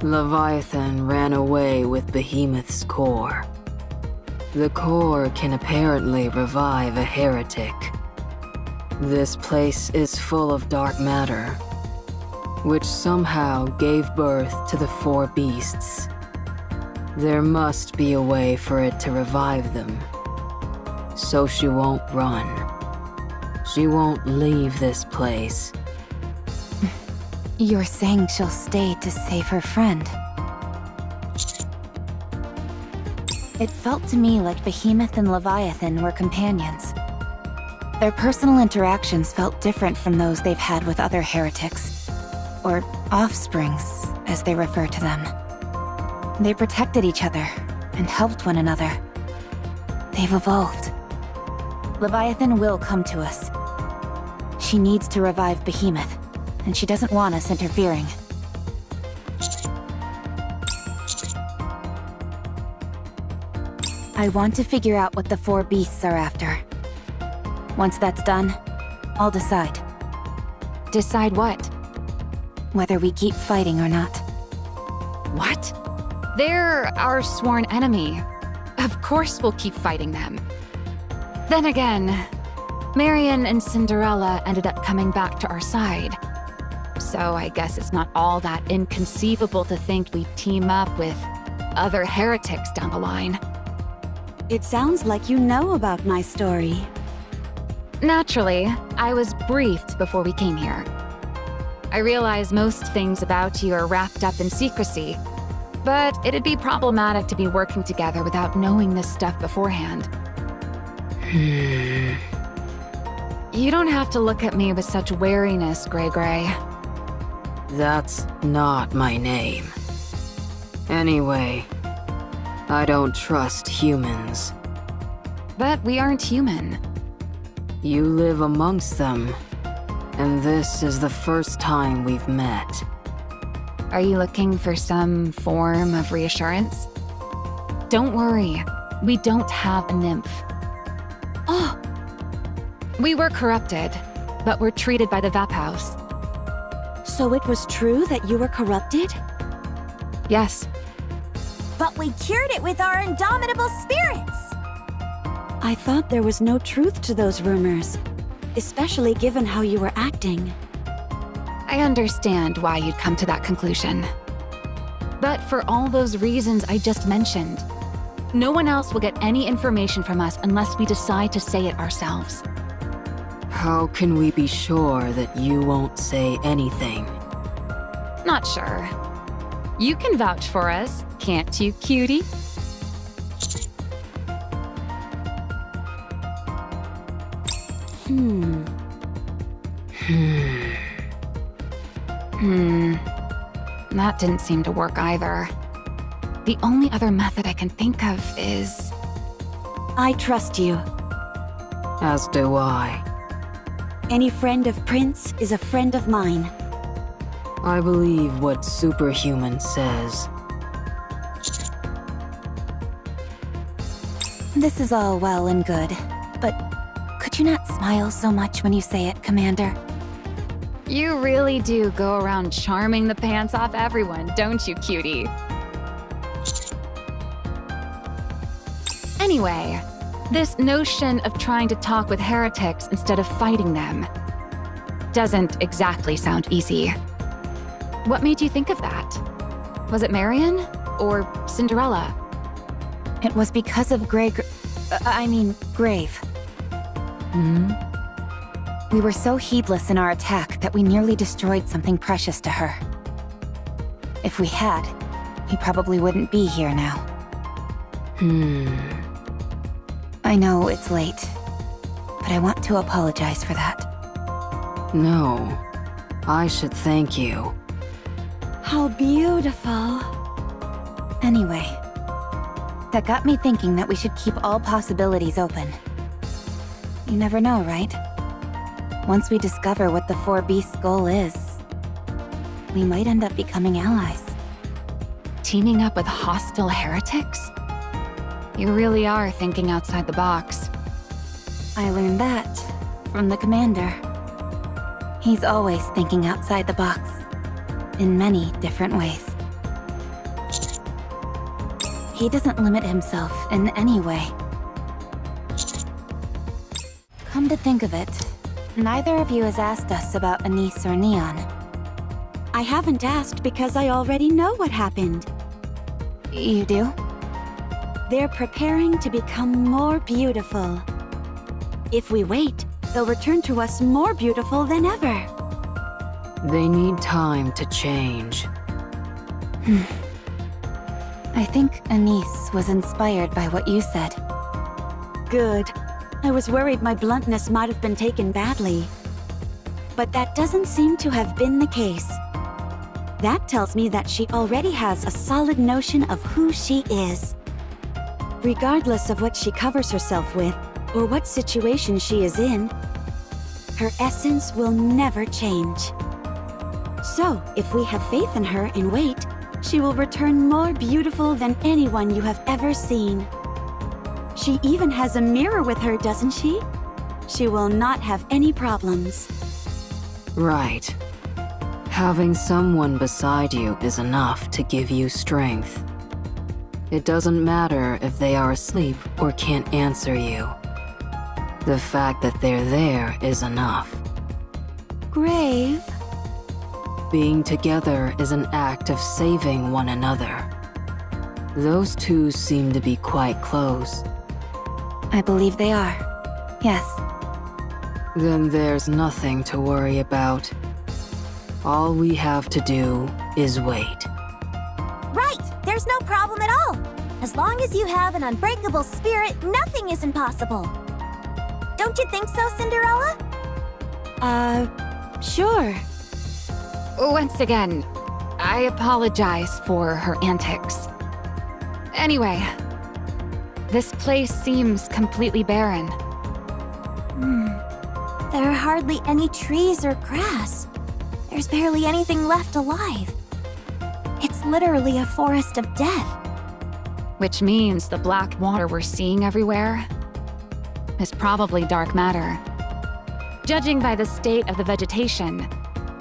Leviathan ran away with Behemoth's core. The core can apparently revive a heretic. This place is full of dark matter, which somehow gave birth to the four beasts. There must be a way for it to revive them, so she won't run. She won't leave this place. You're saying she'll stay to save her friend. It felt to me like Behemoth and Leviathan were companions. Their personal interactions felt different from those they've had with other heretics, or offsprings, as they refer to them. They protected each other and helped one another. They've evolved. Leviathan will come to us. She needs to revive Behemoth, and she doesn't want us interfering. I want to figure out what the four beasts are after. Once that's done, I'll decide. Decide what? Whether we keep fighting or not. What? They're our sworn enemy. Of course we'll keep fighting them. Then again, Marion and Cinderella ended up coming back to our side. So I guess it's not all that inconceivable to think we'd team up with other heretics down the line. It sounds like you know about my story. Naturally, I was briefed before we came here. I realize most things about you are wrapped up in secrecy, but it'd be problematic to be working together without knowing this stuff beforehand. You don't have to look at me with such wariness, Grey. That's not my name. Anyway, I don't trust humans. But we aren't human. You live amongst them, and this is the first time we've met. Are you looking for some form of reassurance? Don't worry, we don't have a nymph. Oh! We were corrupted, but we're treated by the Vapaus. So it was true that you were corrupted? Yes. But we cured it with our indomitable spirits! I thought there was no truth to those rumors, especially given how you were acting. I understand why you'd come to that conclusion. But for all those reasons I just mentioned, no one else will get any information from us unless we decide to say it ourselves. How can we be sure that you won't say anything? Not sure. You can vouch for us, can't you, cutie? That didn't seem to work either. The only other method I can think of is... I trust you. As do I. Any friend of Prince is a friend of mine. I believe what Superhuman says. This is all well and good, but could you not smile so much when you say it, Commander? You really do go around charming the pants off everyone, don't you, cutie? Anyway, this notion of trying to talk with heretics instead of fighting them. doesn't exactly sound easy. What made you think of that? Was it Marion? Or Cinderella? It was because of Grave. Hmm? We were so heedless in our attack that we nearly destroyed something precious to her. If we had, he probably wouldn't be here now. I know it's late, but I want to apologize for that. No, I should thank you. How beautiful. Anyway, that got me thinking that we should keep all possibilities open. You never know, right? Once we discover what the Four Beasts' goal is, we might end up becoming allies. Teaming up with hostile heretics? You really are thinking outside the box. I learned that from the commander. He's always thinking outside the box, in many different ways. He doesn't limit himself in any way. Come to think of it, neither of you has asked us about Anise or Neon. I haven't asked because I already know what happened. You do? They're preparing to become more beautiful. If we wait, they'll return to us more beautiful than ever. They need time to change. I think Anise was inspired by what you said. Good. I was worried my bluntness might have been taken badly. But that doesn't seem to have been the case. That tells me that she already has a solid notion of who she is. Regardless of what she covers herself with, or what situation she is in, her essence will never change. So, if we have faith in her and wait, she will return more beautiful than anyone you have ever seen. She even has a mirror with her, doesn't she? She will not have any problems. Right. Having someone beside you is enough to give you strength. It doesn't matter if they are asleep or can't answer you. The fact that they're there is enough. Grave. Being together is an act of saving one another. Those two seem to be quite close. I believe they are. Yes. Then there's nothing to worry about. All we have to do is wait. Right! There's no problem at all! As long as you have an unbreakable spirit, nothing is impossible. Don't you think so, Cinderella? Sure. Once again, I apologize for her antics. Anyway, this place seems completely barren. There are hardly any trees or grass. There's barely anything left alive. It's literally a forest of death. Which means the black water we're seeing everywhere is probably dark matter. Judging by the state of the vegetation,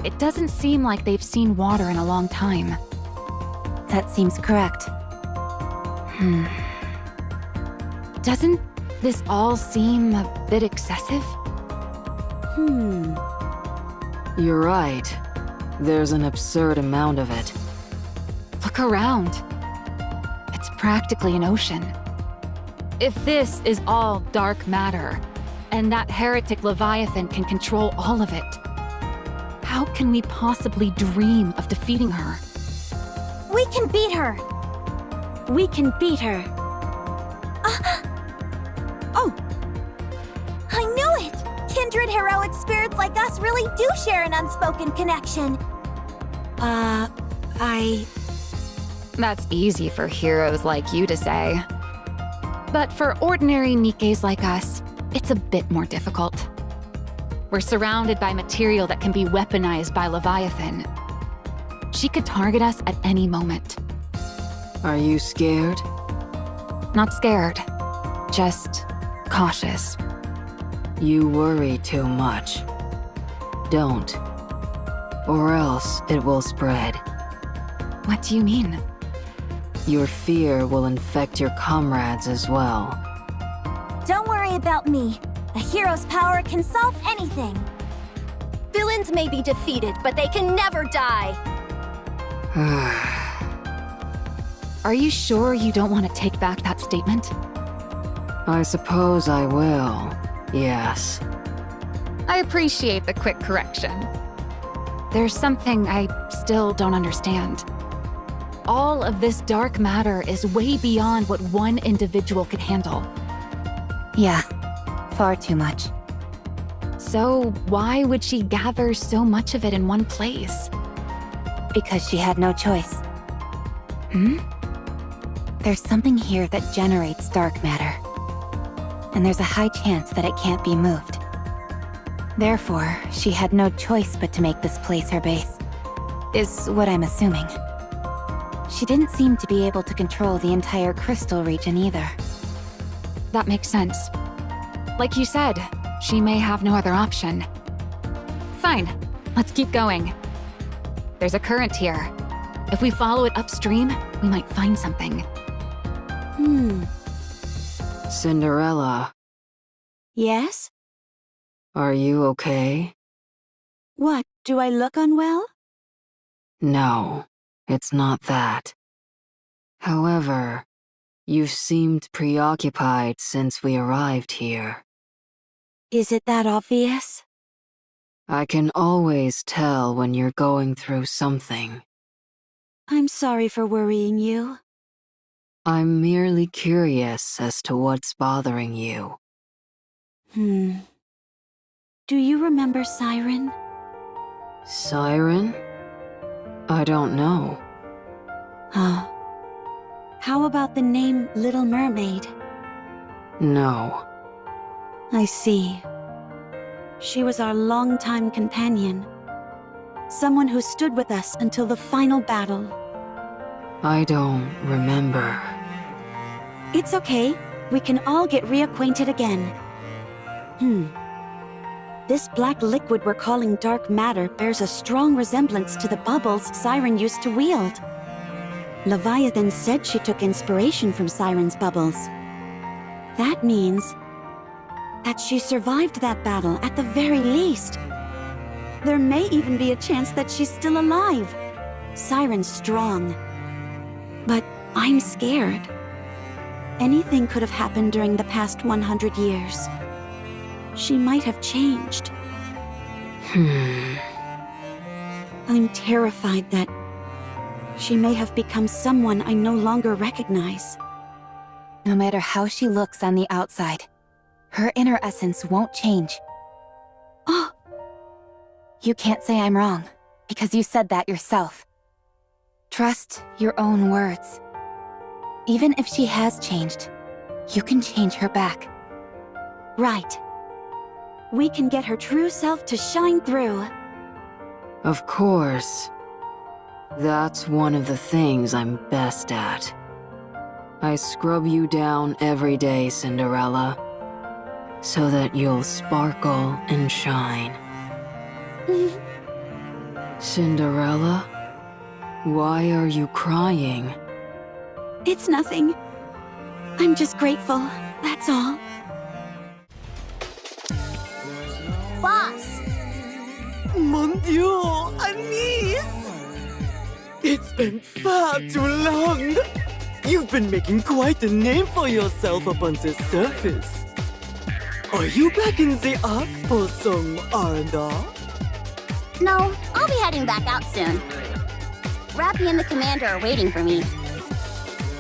it doesn't seem like they've seen water in a long time. That seems correct. Doesn't this all seem a bit excessive? You're right. There's an absurd amount of it. Look around. It's practically an ocean. If this is all dark matter, and that heretic Leviathan can control all of it, how can we possibly dream of defeating her? We can beat her! We can beat her. Oh! I knew it! Kindred heroic spirits like us really do share an unspoken connection. That's easy for heroes like you to say. But for ordinary Nikkes like us, it's a bit more difficult. We're surrounded by material that can be weaponized by Leviathan. She could target us at any moment. Are you scared? Not scared, just cautious. You worry too much. Don't. Or else it will spread. What do you mean? Your fear will infect your comrades as well. Don't worry about me. A hero's power can solve anything. Villains Humans may be defeated, but they can never die. Are you sure you don't want to take back that statement? I suppose I will. Yes. I appreciate the quick correction. There's something I still don't understand. All of this dark matter is way beyond what one individual could handle. Yeah, far too much. So why would she gather so much of it in one place? Because she had no choice. Hmm? There's something here that generates dark matter. And there's a high chance that it can't be moved. Therefore, she had no choice but to make this place her base. Is what I'm assuming. She didn't seem to be able to control the entire crystal region either. That makes sense. Like you said, she may have no other option. Fine, let's keep going. There's a current here. If we follow it upstream, we might find something. Cinderella, Yes? are you okay? What, do I look unwell? No, it's not that. However, you've seemed preoccupied since we arrived here. Is it that obvious? I can always tell when you're going through something. I'm sorry for worrying you. I'm merely curious as to what's bothering you. Do you remember Siren? Siren? I don't know. Oh. How about the name Little Mermaid? No. I see. She was our longtime companion. Someone who stood with us until the final battle. I don't remember. It's okay. We can all get reacquainted again. This black liquid we're calling dark matter bears a strong resemblance to the bubbles Siren used to wield. Leviathan said she took inspiration from Siren's bubbles. That means that she survived that battle at the very least. There may even be a chance that she's still alive. Siren's strong. But I'm scared. Anything could have happened during the past 100 years. She might have changed. I'm terrified that she may have become someone I no longer recognize. No matter how she looks on the outside, her inner essence won't change. Oh, You can't say I'm wrong, because you said that yourself. Trust your own words. Even if she has changed, you can change her back. right. We can get her true self to shine through. Of course. That's one of the things I'm best at. I scrub you down every day, Cinderella, so that you'll sparkle and shine. Cinderella? Why are you crying? It's nothing. I'm just grateful, that's all. Boss! Mon Dieu, Anise! It's been far too long. You've been making quite a name for yourself up on the surface. Are you back in the Ark for some R&R? No, I'll be heading back out soon. Rapi and the commander are waiting for me.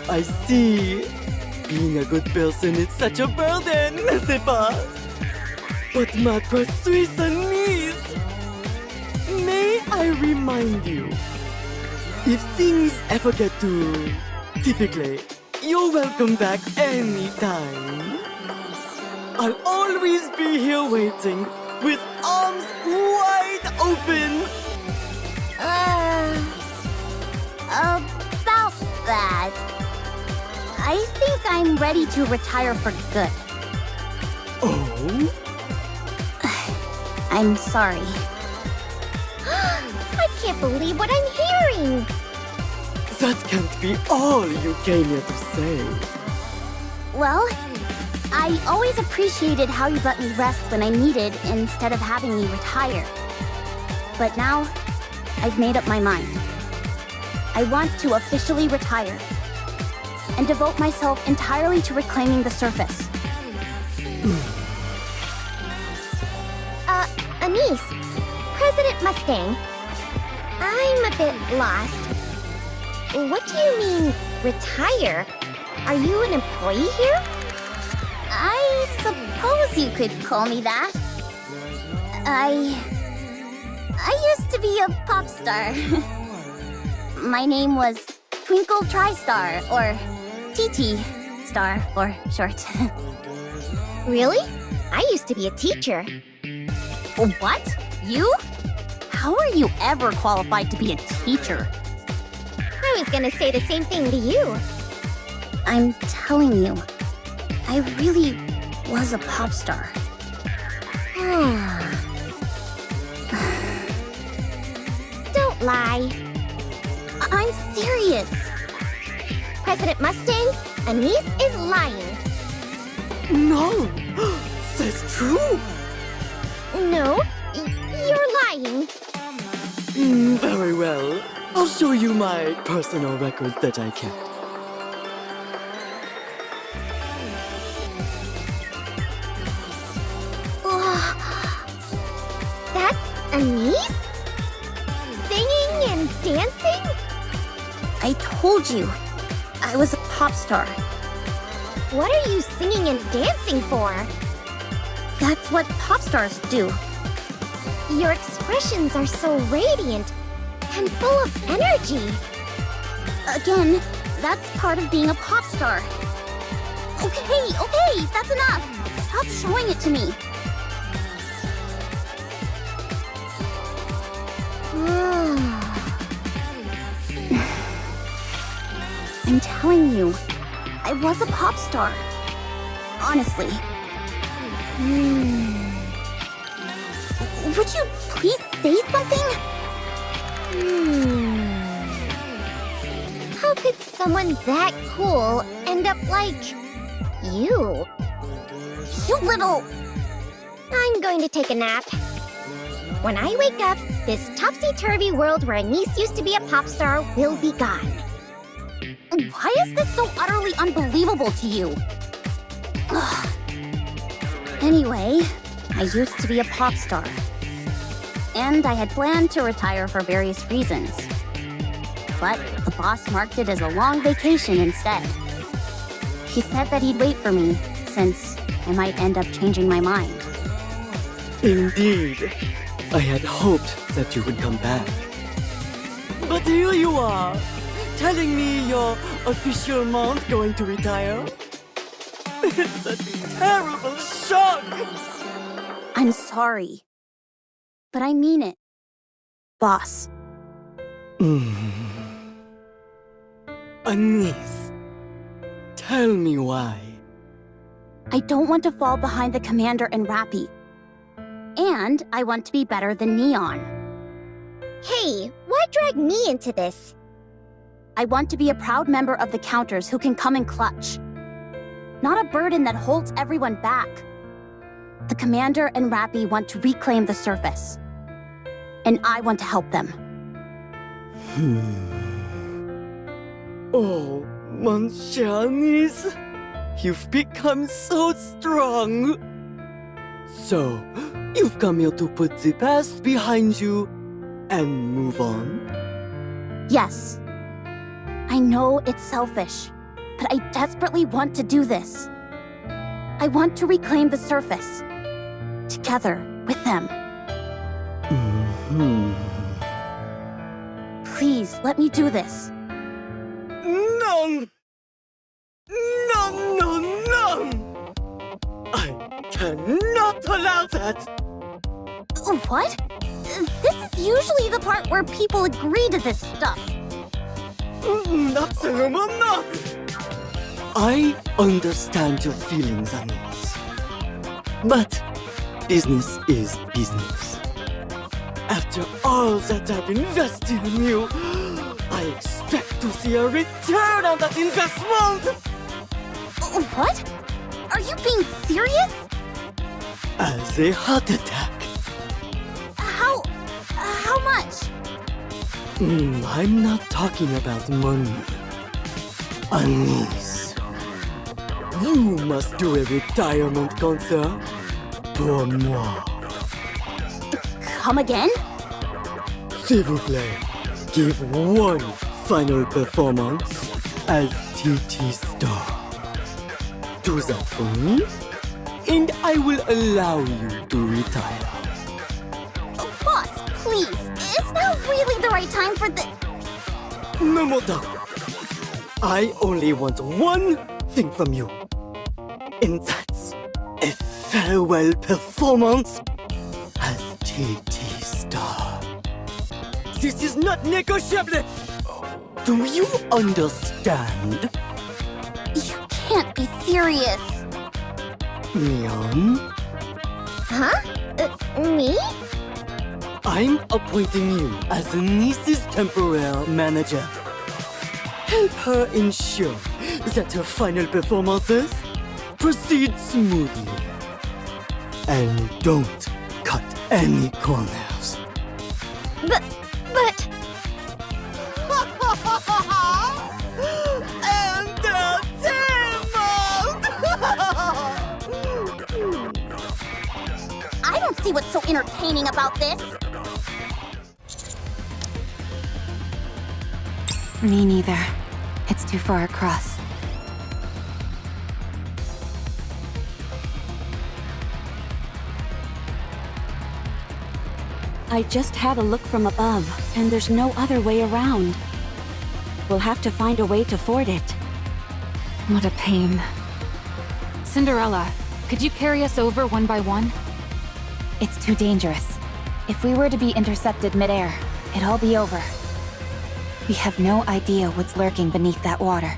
I see. Being a good person is such a burden, n'est-ce pas? But ma precious niece, may I remind you, if things ever get too difficult, you're welcome back anytime. I'll always be here waiting with arms wide open. About that, I think I'm ready to retire for good. Oh? I'm sorry. I can't believe what I'm hearing! That can't be all you came here to say. Well, I always appreciated how you let me rest when I needed instead of having me retire. But now, I've made up my mind. I want to officially retire and devote myself entirely to reclaiming the surface. Anise, President Mustang, I'm a bit lost. What do you mean, retire? Are you an employee here? I suppose you could call me that. I used to be a pop star. My name was Twinkle TriStar, or TT Star for short. Really? I used to be a teacher. What? You? How are you ever qualified to be a teacher? I was gonna say the same thing to you. I'm telling you, I really was a pop star. Don't lie. I'm serious. President Mustang, Anise is lying. No! That's true! No, you're lying. Very well. I'll show you my personal records that I kept. That's Anise? Singing and dancing? I told you, I was a pop star. What are you singing and dancing for? That's what pop stars do. Your expressions are so radiant and full of energy. Again, that's part of being a pop star. Okay, that's enough. Stop showing it to me. I'm telling you, I was a pop star. Honestly. Would you please say something? How could someone that cool end up like you? You little... I'm going to take a nap. When I wake up, this topsy-turvy world where Anise used to be a pop star will be gone. Why is this so utterly unbelievable to you? Ugh. Anyway, I used to be a pop star. And I had planned to retire for various reasons. But the boss marked it as a long vacation instead. He said that he'd wait for me, since I might end up changing my mind. Indeed. I had hoped that you would come back. But here you are, telling me your official month going to retire? It's a terrible shock! I'm sorry. But I mean it. Boss. Anise, tell me why. I don't want to fall behind the Commander and Rapi. And I want to be better than Neon. Hey, why drag me into this? I want to be a proud member of the Counters who can come in clutch. Not a burden that holds everyone back. The Commander and Rapi want to reclaim the surface. And I want to help them. Oh, mon cher Anise, you've become so strong. So, you've come here to put the past behind you and move on? Yes. I know it's selfish, but I desperately want to do this. I want to reclaim the surface. Together with them. Please, let me do this. No! No! I cannot allow that! What? This is usually the part where people agree to this stuff. Absolutely not! I understand your feelings, Anise. But business is business. After all that I've invested in you, I expect to see a return on that investment! What? Are you being serious? As a heart attack. How I'm not talking about money. Anis. You must do a retirement concert pour moi. Come again? S'il vous plaît, give one final performance as TT Star. Do that for me, and I will allow you to retire. Oh, boss, please. Is now really the right time for the... No more talk. I only want one thing from you, and that's a farewell performance as TT Star. This is not negotiable! Do you understand? You can't be serious. Mian, Huh? Me? I'm appointing you as Nice's temporary manager. Help her ensure that her final performances proceed smoothly. And don't cut any corners. But... I don't see what's so entertaining about this. Me neither. It's too far across. I just had a look from above, and there's no other way around. We'll have to find a way to ford it. What a pain. Cinderella, could you carry us over one by one? It's too dangerous. If we were to be intercepted midair, it'd all be over. We have no idea what's lurking beneath that water.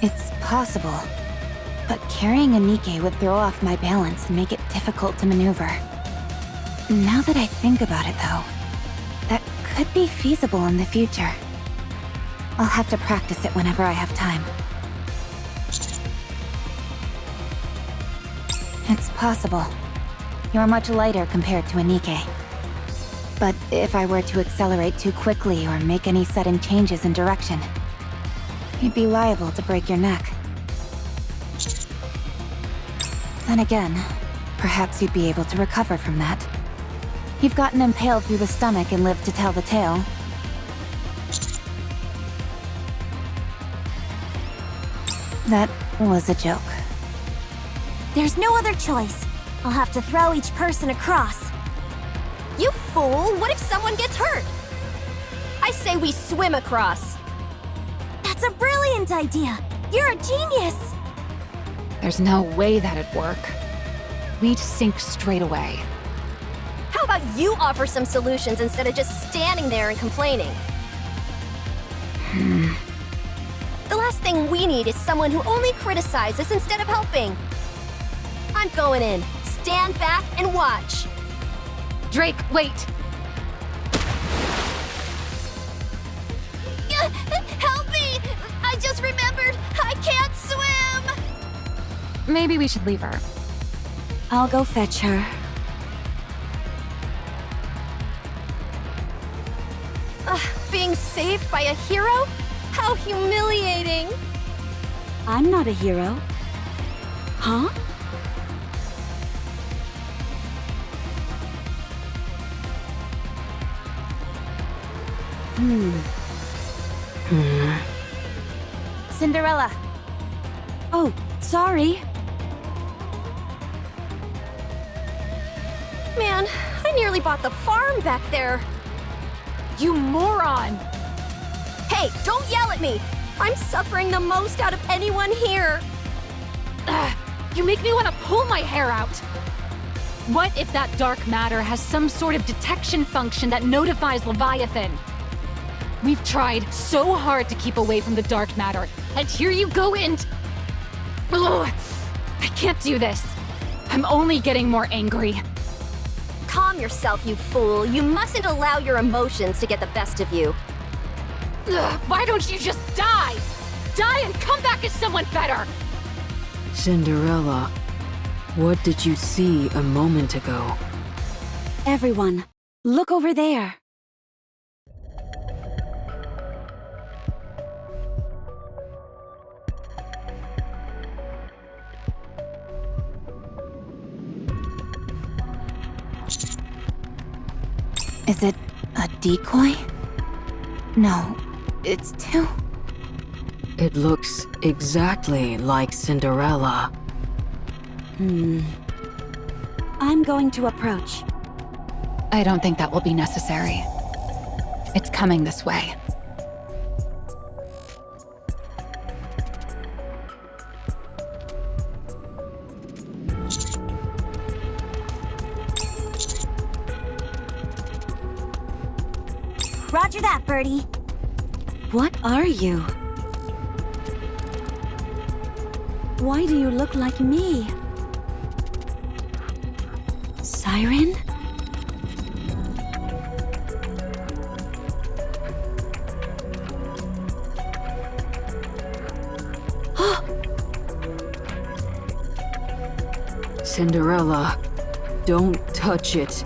It's possible, but carrying a Nikke would throw off my balance and make it difficult to maneuver. Now that I think about it, though, that could be feasible in the future. I'll have to practice it whenever I have time. It's possible. You're much lighter compared to a Nikke. But if I were to accelerate too quickly or make any sudden changes in direction, you'd be liable to break your neck. Then again, perhaps you'd be able to recover from that. You've gotten impaled through the stomach and lived to tell the tale. That was a joke. There's no other choice. I'll have to throw each person across. You fool! What if someone gets hurt? I say we swim across. That's a brilliant idea. You're a genius. There's no way that'd work. We'd sink straight away. How about you offer some solutions instead of just standing there and complaining? The last thing we need is someone who only criticizes instead of helping. I'm going in. Stand back and watch. Drake, wait! Help me! I just remembered I can't swim! Maybe we should leave her. I'll go fetch her. Being saved by a hero? How humiliating! I'm not a hero. Huh? Cinderella! Oh, sorry. Man, I nearly bought the farm back there. You moron! Hey, don't yell at me! I'm suffering the most out of anyone here. You make me want to pull my hair out! What if that dark matter has some sort of detection function that notifies Leviathan? We've tried so hard to keep away from the dark matter, and here you go and... Ugh, I can't do this. I'm only getting more angry. Calm yourself, you fool. You mustn't allow your emotions to get the best of you. Ugh, why don't you just die? Die and come back as someone better! Cinderella, what did you see a moment ago? Everyone, look over there. Is it a decoy? No, it's too... It looks exactly like Cinderella. I'm going to approach. I don't think that will be necessary. It's coming this way. Roger that, Birdie. What are you? Why do you look like me? Siren? Cinderella, don't touch it.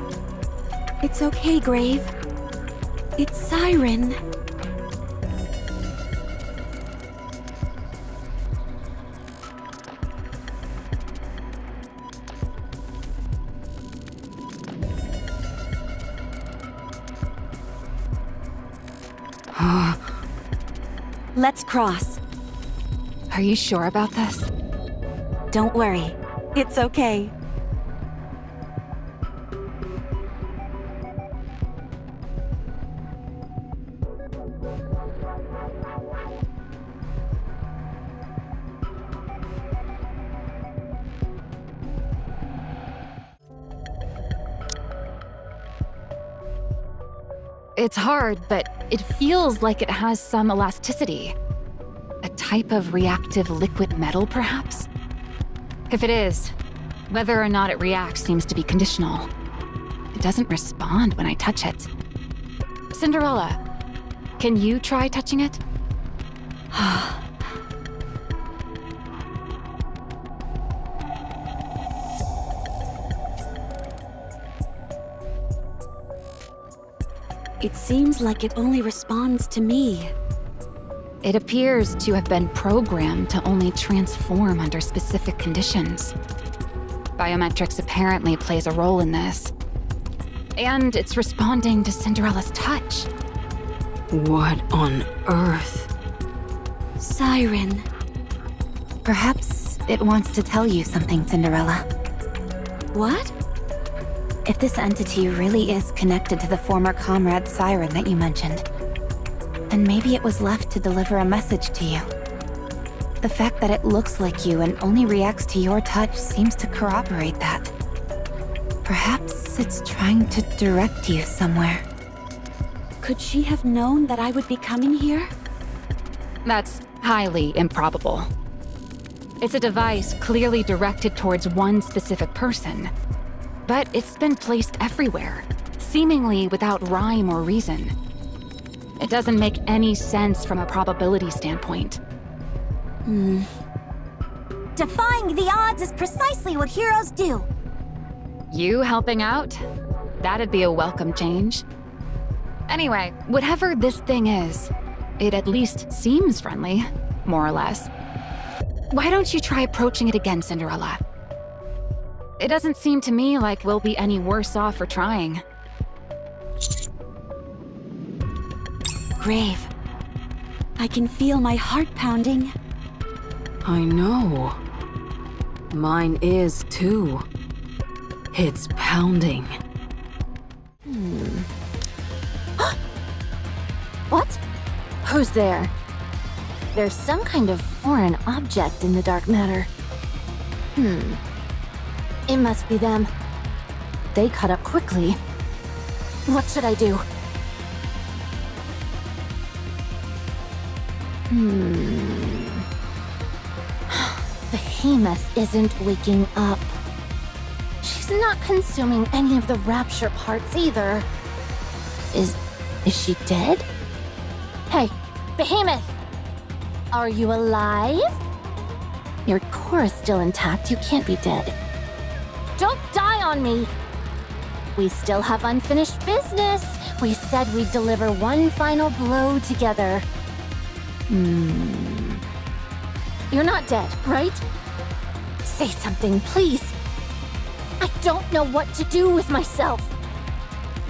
It's okay, Grave. It's Siren. Let's cross. Are you sure about this? Don't worry. It's okay. It's hard, but it feels like it has some elasticity. A type of reactive liquid metal, perhaps? If it is, whether or not it reacts seems to be conditional. It doesn't respond when I touch it. Cinderella, can you try touching it? It seems like it only responds to me. It appears to have been programmed to only transform under specific conditions. Biometrics apparently plays a role in this. And it's responding to Cinderella's touch. What on earth? Siren. Perhaps it wants to tell you something, Cinderella. What? If this entity really is connected to the former comrade Siren that you mentioned, then maybe it was left to deliver a message to you. The fact that it looks like you and only reacts to your touch seems to corroborate that. Perhaps it's trying to direct you somewhere. Could she have known that I would be coming here? That's highly improbable. It's a device clearly directed towards one specific person. But it's been placed everywhere, seemingly without rhyme or reason. It doesn't make any sense from a probability standpoint. Defying the odds is precisely what heroes do. You helping out? That'd be a welcome change. Anyway, whatever this thing is, it at least seems friendly, more or less. Why don't you try approaching it again, Cinderella? It doesn't seem to me like we'll be any worse off for trying. Grave. I can feel my heart pounding. I know. Mine is too. It's pounding. What? Who's there? There's some kind of foreign object in the dark matter. It must be them. They cut up quickly. What should I do? Behemoth isn't waking up. She's not consuming any of the rapture parts either. Is she dead? Hey, Behemoth! Are you alive? Your core is still intact. You can't be dead. Don't die on me! We still have unfinished business. We said we'd deliver one final blow together. You're not dead, right? Say something, please. I don't know what to do with myself.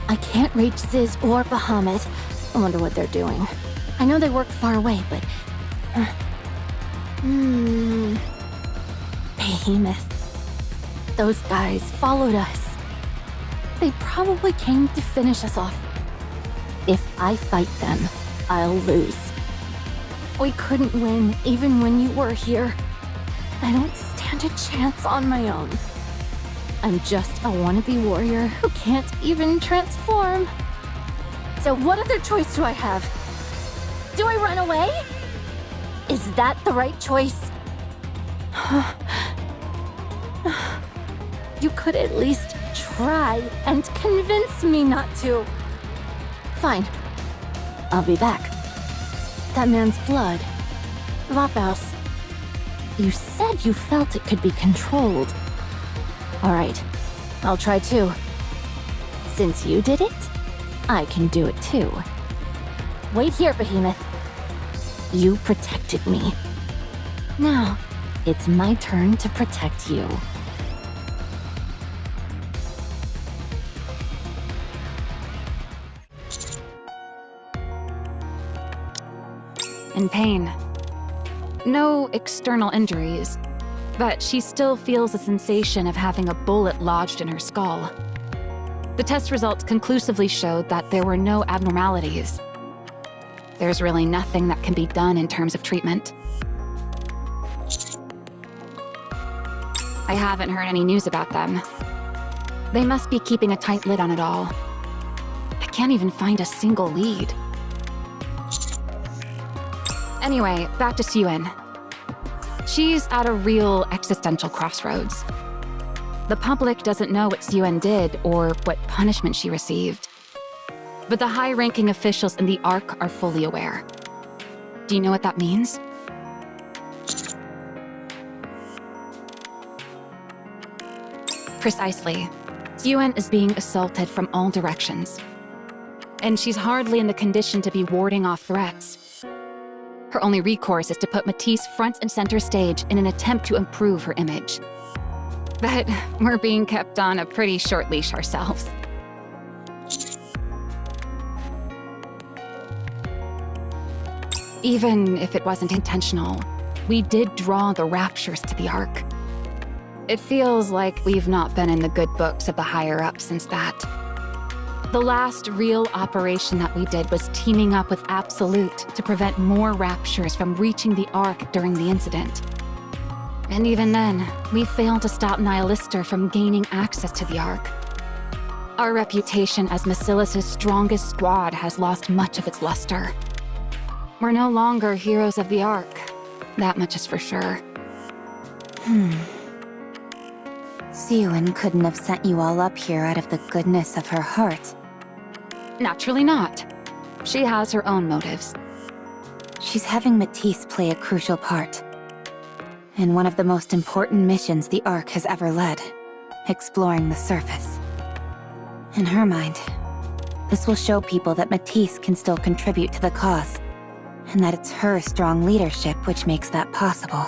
I can't reach Ziz or Bahamut. I wonder what they're doing. I know they work far away, but... Behemoth. Those guys followed us. They probably came to finish us off. If I fight them, I'll lose. We couldn't win even when you were here. I don't stand a chance on my own. I'm just a wannabe warrior who can't even transform. So what other choice do I have? Do I run away? Is that the right choice? You could at least try and convince me not to. Fine. I'll be back. That man's blood. Vapaus. You said you felt it could be controlled. Alright. I'll try too. Since you did it, I can do it too. Wait here, Behemoth. You protected me. Now, it's my turn to protect you. In pain. No external injuries, but she still feels a sensation of having a bullet lodged in her skull. The test results conclusively showed that there were no abnormalities. There's really nothing that can be done in terms of treatment. I haven't heard any news about them. They must be keeping a tight lid on it all. I can't even find a single lead. Anyway, back to Siren. She's at a real existential crossroads. The public doesn't know what Siren did or what punishment she received. But the high-ranking officials in the Ark are fully aware. Do you know what that means? Precisely. Siren is being assaulted from all directions. And she's hardly in the condition to be warding off threats. Her only recourse is to put Matisse front and center stage in an attempt to improve her image. But we're being kept on a pretty short leash ourselves. Even if it wasn't intentional, we did draw the raptures to the Ark. It feels like we've not been in the good books of the higher-ups since that. The last real operation that we did was teaming up with Absolute to prevent more raptures from reaching the Ark during the incident. And even then, we failed to stop Nihilister from gaining access to the Ark. Our reputation as Macilis' strongest squad has lost much of its luster. We're no longer heroes of the Ark. That much is for sure. Siren couldn't have sent you all up here out of the goodness of her heart. Naturally not. She has her own motives. She's having Matisse play a crucial part in one of the most important missions the Ark has ever led, exploring the surface. In her mind, this will show people that Matisse can still contribute to the cause, and that it's her strong leadership which makes that possible.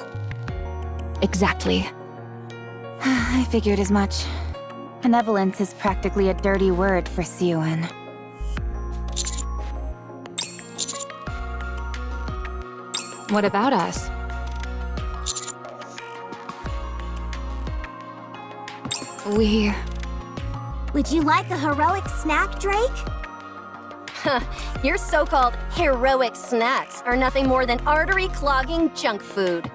Exactly. I figured as much. Benevolence is practically a dirty word for Siren. What about us? Would you like a heroic snack, Drake? Your so-called heroic snacks are nothing more than artery-clogging junk food.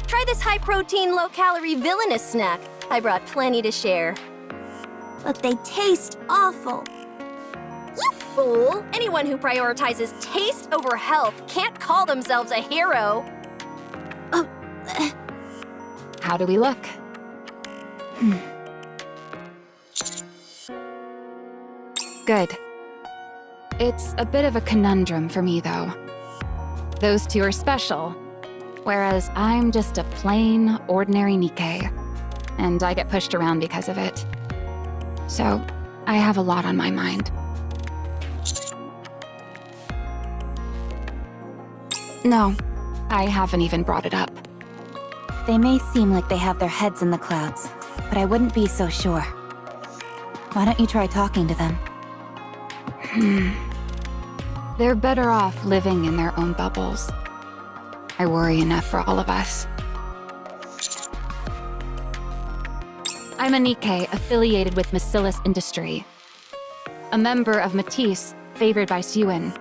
Try this high-protein, low-calorie villainous snack. I brought plenty to share. But they taste awful. You fool! Anyone who prioritizes taste over health can't call themselves a hero. How do we look? Good. It's a bit of a conundrum for me, though. Those two are special, whereas I'm just a plain, ordinary Nikke, and I get pushed around because of it. So, I have a lot on my mind. No, I haven't even brought it up. They may seem like they have their heads in the clouds, but I wouldn't be so sure. Why don't you try talking to them? They're better off living in their own bubbles. I worry enough for all of us. I'm a Nikke affiliated with Macilis Industry. A member of Matisse, favored by Siren.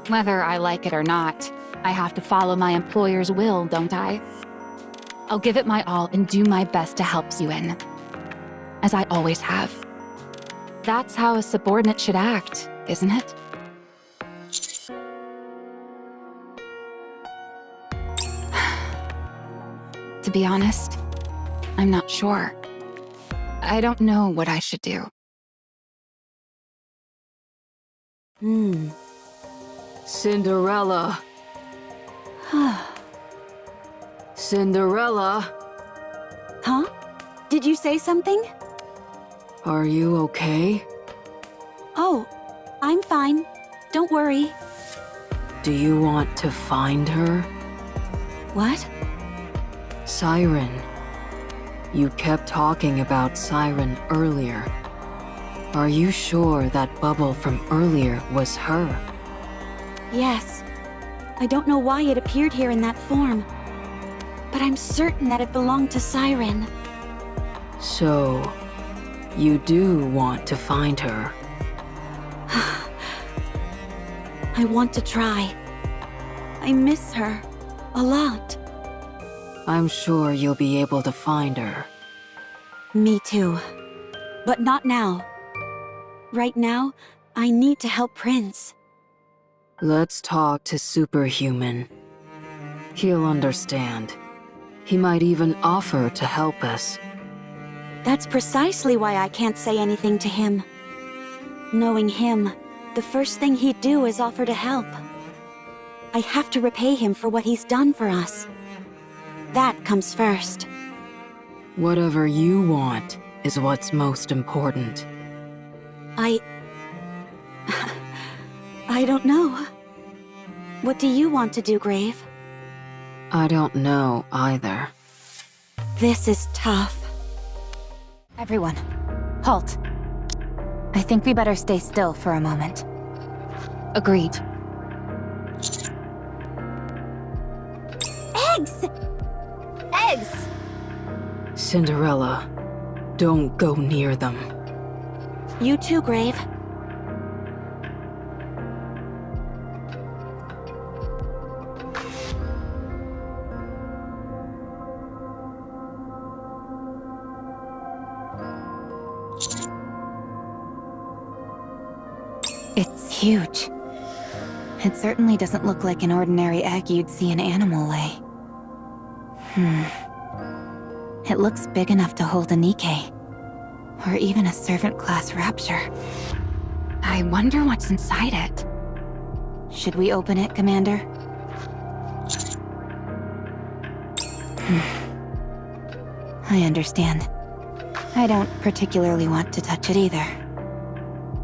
Whether I like it or not, I have to follow my employer's will, don't I? I'll give it my all and do my best to help Siren. As I always have. That's how a subordinate should act, isn't it? To be honest, I'm not sure. I don't know what I should do. Cinderella. Cinderella. Huh? Did you say something? Are you okay? Oh, I'm fine. Don't worry. Do you want to find her? What? Siren. You kept talking about Siren earlier. Are you sure that bubble from earlier was her? Yes. I don't know why it appeared here in that form, but I'm certain that it belonged to Siren. So, you do want to find her? I want to try. I miss her a lot. I'm sure you'll be able to find her. Me too. But not now. Right now, I need to help Prince. Let's talk to Superhuman. He'll understand. He might even offer to help us. That's precisely why I can't say anything to him. Knowing him, the first thing he'd do is offer to help. I have to repay him for what he's done for us. That comes first. Whatever you want is what's most important. I don't know. What do you want to do, Grave? I don't know either. This is tough. Everyone, halt. I think we better stay still for a moment. Agreed. Eggs! Eggs! Cinderella, don't go near them. You too, Grave. It's huge. It certainly doesn't look like an ordinary egg you'd see an animal lay. It looks big enough to hold a Nikke. Or even a servant-class rapture. I wonder what's inside it. Should we open it, Commander? I understand. I don't particularly want to touch it either.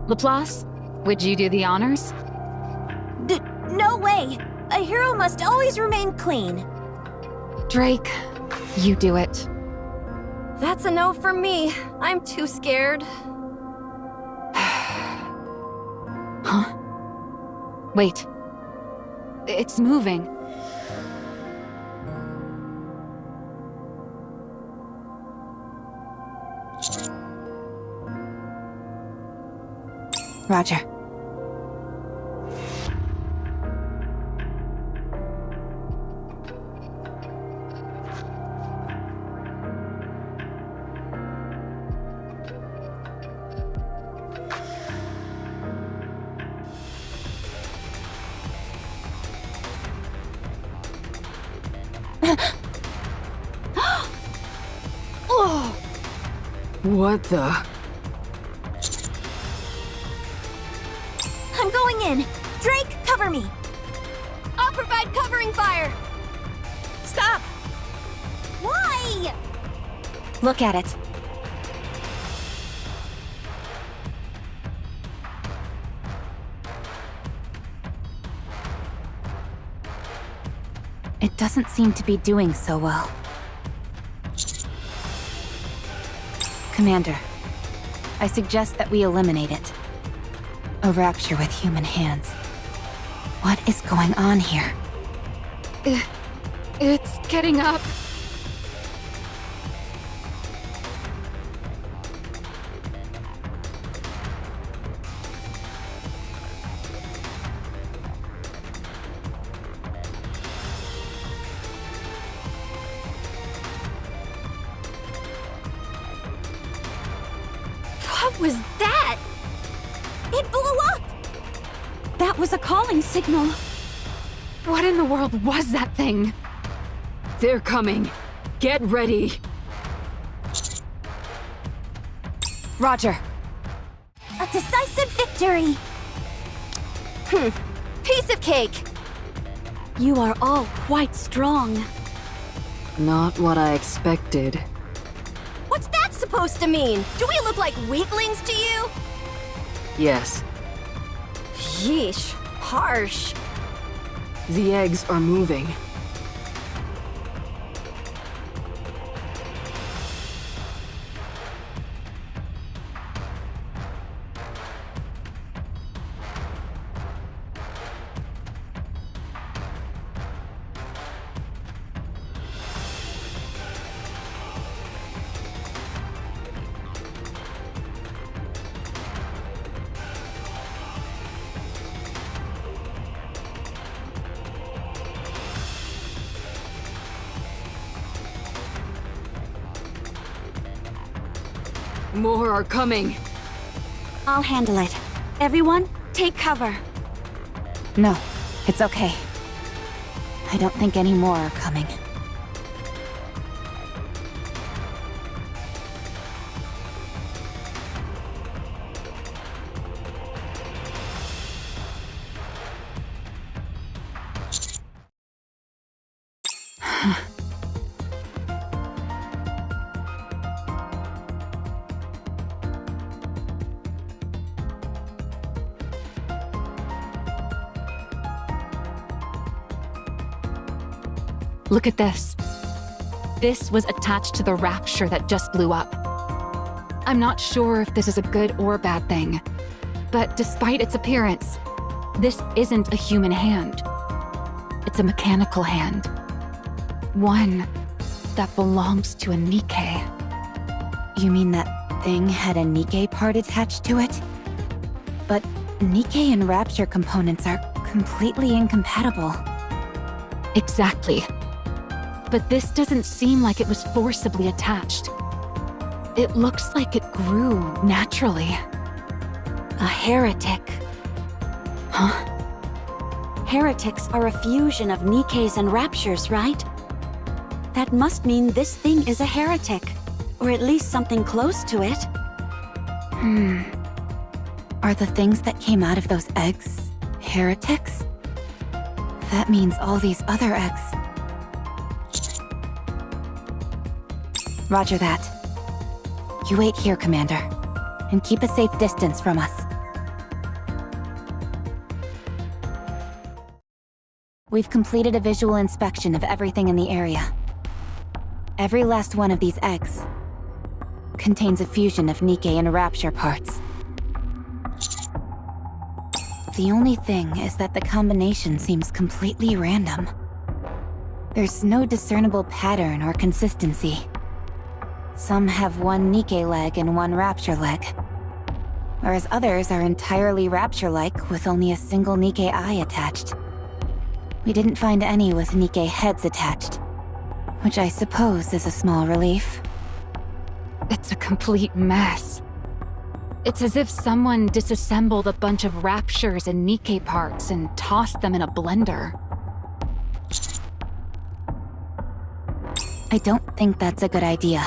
Laplace, would you do the honors? No way! A hero must always remain clean. Drake, you do it. That's a no for me. I'm too scared. Huh? Wait. It's moving. Roger. What the? I'm going in! Drake, cover me! I'll provide covering fire! Stop! Why? Look at it. it doesn't seem to be doing so well. Commander, I suggest that we eliminate it. A rapture with human hands. What is going on here? It's getting up. What was that? It blew up! That was a calling signal. What in the world was that thing? They're coming. Get ready. Roger. A decisive victory! Piece of cake! You are all quite strong. Not what I expected. What's that supposed to mean? Do we look like weaklings to you? Yes, Yeesh, harsh. the eggs are moving. More are coming. I'll handle it. Everyone, take cover. No, it's okay. I don't think any more are coming. Look at this. This was attached to the rapture that just blew up. I'm not sure if this is a good or bad thing, but despite its appearance, this isn't a human hand. It's a mechanical hand. One that belongs to a Nikke. You mean that thing had a Nikke part attached to it? But Nikke and Rapture components are completely incompatible. Exactly. But this doesn't seem like it was forcibly attached. It looks like it grew naturally. A heretic. Huh? Heretics are a fusion of Nikkes and Raptures, right? That must mean this thing is a heretic. Or at least something close to it. Are the things that came out of those eggs heretics? That means all these other eggs. Roger that. You wait here, Commander, and keep a safe distance from us. We've completed a visual inspection of everything in the area. Every last one of these eggs contains a fusion of Nikke and Rapture parts. The only thing is that the combination seems completely random. There's no discernible pattern or consistency. Some have one Nikke leg and one Rapture leg, whereas others are entirely Rapture-like with only a single Nikke eye attached. We didn't find any with Nikke heads attached, which I suppose is a small relief. It's a complete mess. It's as if someone disassembled a bunch of Raptures and Nikke parts and tossed them in a blender. I don't think that's a good idea.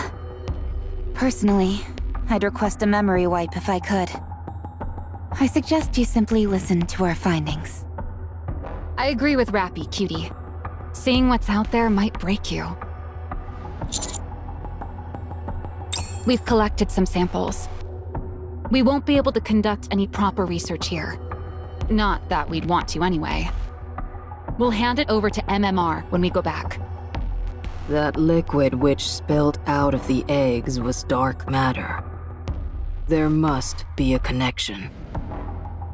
Personally, I'd request a memory wipe if I could. I suggest you simply listen to our findings. I agree with Rapi, cutie. Seeing what's out there might break you. We've collected some samples. We won't be able to conduct any proper research here. Not that we'd want to anyway. We'll hand it over to MMR when we go back. That liquid which spilled out of the eggs was dark matter. There must be a connection.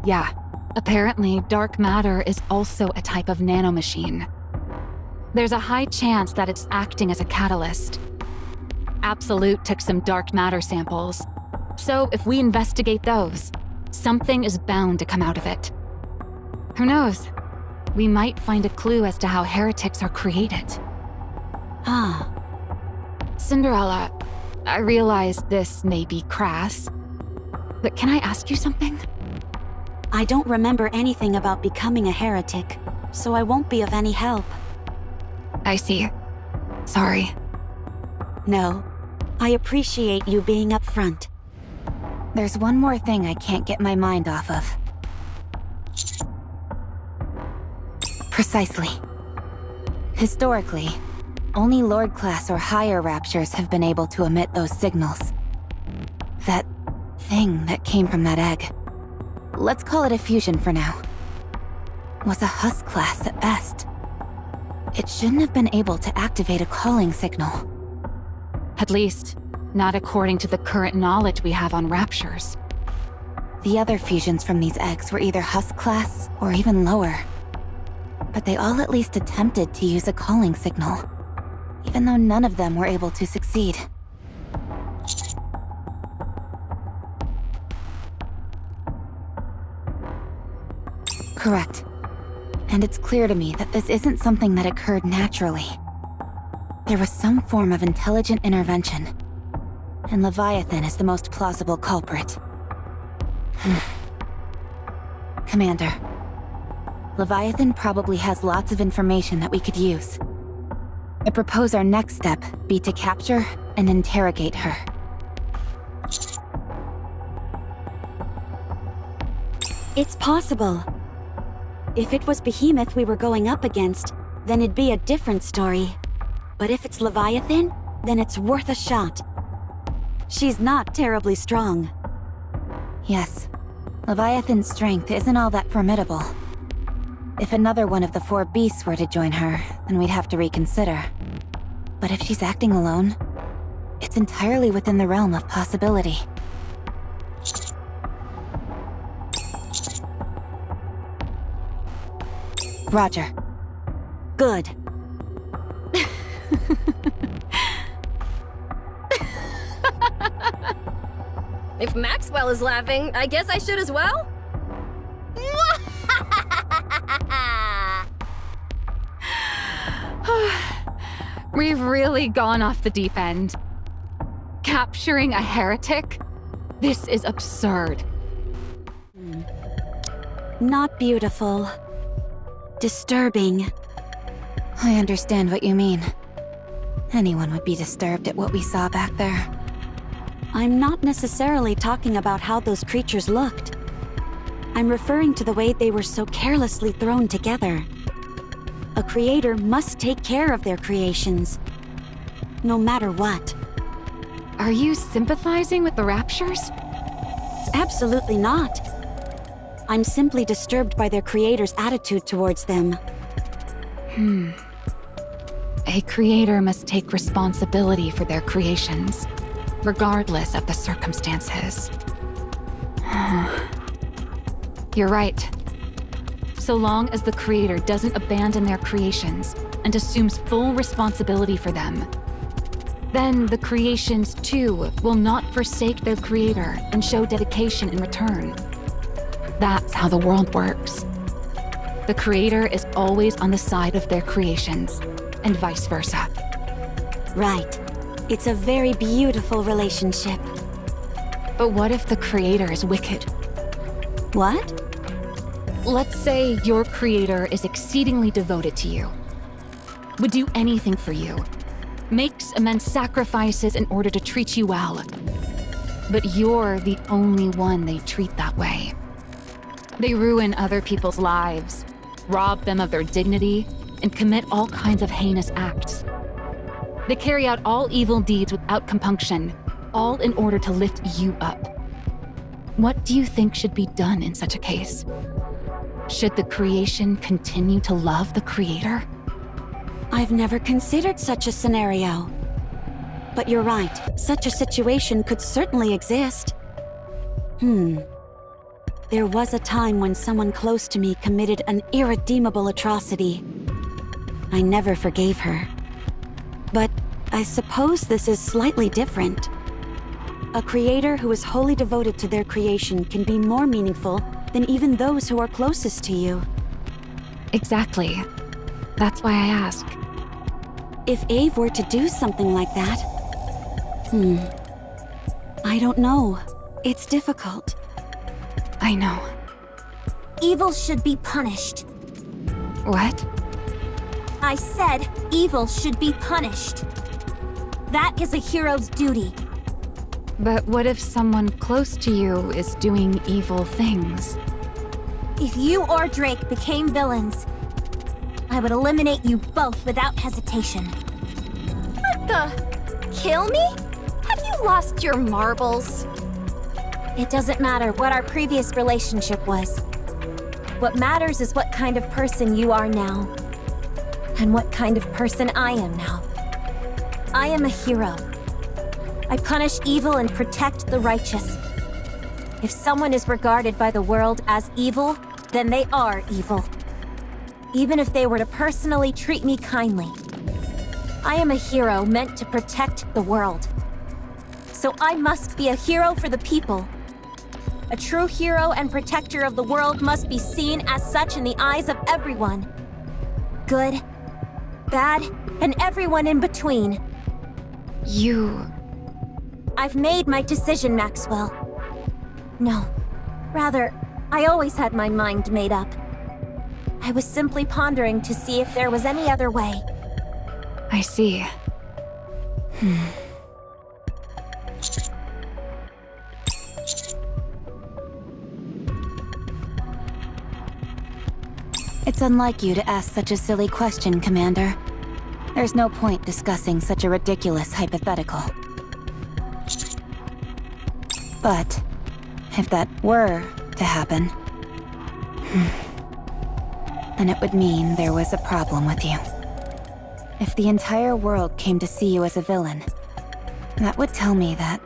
Yeah, apparently dark matter is also a type of nanomachine. There's a high chance that it's acting as a catalyst. Absolute took some dark matter samples, so if we investigate those, something is bound to come out of it. Who knows? We might find a clue as to how heretics are created. Ah, Cinderella, I realize this may be crass, but can I ask you something? I don't remember anything about becoming a heretic, so I won't be of any help. I see. Sorry. No, I appreciate you being upfront. There's one more thing I can't get my mind off of. Precisely. Historically, only Lord class or higher raptures have been able to emit those signals. That thing that came from that egg, let's call it a fusion for now, was a husk class at best. It shouldn't have been able to activate a calling signal. At least, not according to the current knowledge we have on raptures. The other fusions from these eggs were either husk class or even lower. But they all at least attempted to use a calling signal, even though none of them were able to succeed. Correct. And it's clear to me that this isn't something that occurred naturally. There was some form of intelligent intervention, and Leviathan is the most plausible culprit. Commander, Leviathan probably has lots of information that we could use. I propose our next step be to capture and interrogate her. It's possible. If it was Behemoth we were going up against, then it'd be a different story. But if it's Leviathan, then it's worth a shot. She's not terribly strong. Yes, Leviathan's strength isn't all that formidable. If another one of the 4 beasts were to join her, then we'd have to reconsider. But if she's acting alone, it's entirely within the realm of possibility. Roger. Good. If Maxwell is laughing, I guess I should as well? We've really gone off the deep end. Capturing a heretic? This is absurd. Not beautiful. Disturbing. I understand what you mean. Anyone would be disturbed at what we saw back there. I'm not necessarily talking about how those creatures looked. I'm referring to the way they were so carelessly thrown together. A creator must take care of their creations, no matter what. Are you sympathizing with the raptures? Absolutely not. I'm simply disturbed by their creator's attitude towards them. A creator must take responsibility for their creations, regardless of the circumstances. You're right. So long as the creator doesn't abandon their creations and assumes full responsibility for them, then the creations too will not forsake their creator and show dedication in return. That's how the world works. The creator is always on the side of their creations, and vice versa. Right. It's a very beautiful relationship. But what if the creator is wicked? What? Let's say your creator is exceedingly devoted to you, would do anything for you, makes immense sacrifices in order to treat you well. But you're the only one they treat that way. They ruin other people's lives, rob them of their dignity, and commit all kinds of heinous acts. They carry out all evil deeds without compunction, all in order to lift you up. What do you think should be done in such a case? Should the creation continue to love the creator? I've never considered such a scenario. But you're right, such a situation could certainly exist. There was a time when someone close to me committed an irredeemable atrocity. I never forgave her. But I suppose this is slightly different. A creator who is wholly devoted to their creation can be more meaningful than even those who are closest to you. Exactly. That's why I ask. If Ave were to do something like that... I don't know. It's difficult. I know. Evil should be punished. What? I said evil should be punished. That is a hero's duty. But what if someone close to you is doing evil things? If you or Drake became villains, I would eliminate you both without hesitation. What the? Kill me? Have you lost your marbles? It doesn't matter what our previous relationship was. What matters is what kind of person you are now. And what kind of person I am now. I am a hero. I punish evil and protect the righteous. If someone is regarded by the world as evil, then they are evil. Even if they were to personally treat me kindly. I am a hero meant to protect the world. So I must be a hero for the people. A true hero and protector of the world must be seen as such in the eyes of everyone. Good, bad, and everyone in between. I've made my decision, Maxwell. No, rather, I always had my mind made up. I was simply pondering to see if there was any other way. I see. It's unlike you to ask such a silly question, Commander. There's no point discussing such a ridiculous hypothetical. But, if that were to happen, then it would mean there was a problem with you. If the entire world came to see you as a villain, that would tell me that...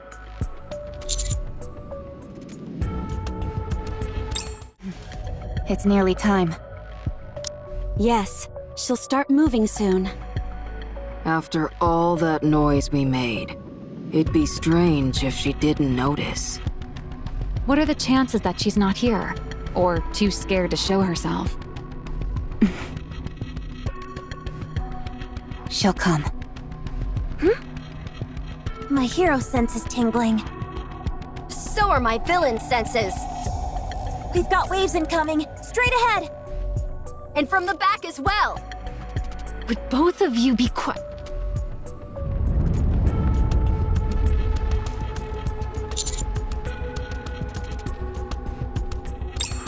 It's nearly time. Yes, she'll start moving soon. After all that noise we made, it'd be strange if she didn't notice. What are the chances that she's not here? Or too scared to show herself? She'll come. My hero sense is tingling. So are my villain senses. We've got waves incoming, straight ahead! And from the back as well. Would both of you be quiet?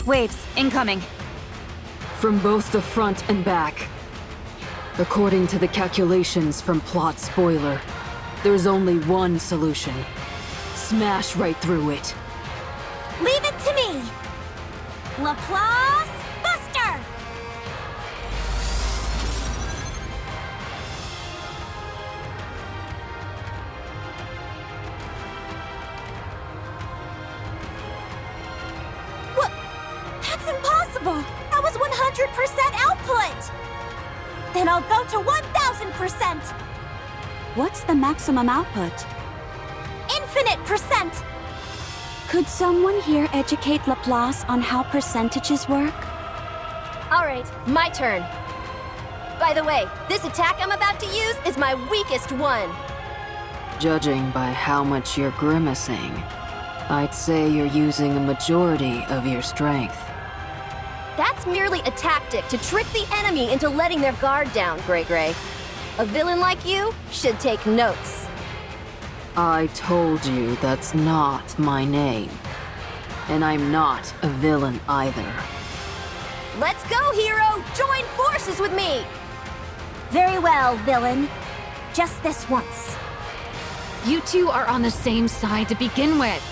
Waves, incoming. From both the front and back. According to the calculations from Plot Spoiler, there's only one solution. Smash right through it. Leave it to me! Laplace Buster! What? That's impossible! That was 100% output! Then I'll go to 1000%! What's the maximum output? Infinite percent! Could someone here educate Laplace on how percentages work? Alright, my turn. By the way, this attack I'm about to use is my weakest one. Judging by how much you're grimacing, I'd say you're using a majority of your strength. That's merely a tactic to trick the enemy into letting their guard down, Grey Grey. A villain like you should take notes. I told you that's not my name. And I'm not a villain either. Let's go, hero! Join forces with me! Very well, villain. Just this once. You two are on the same side to begin with.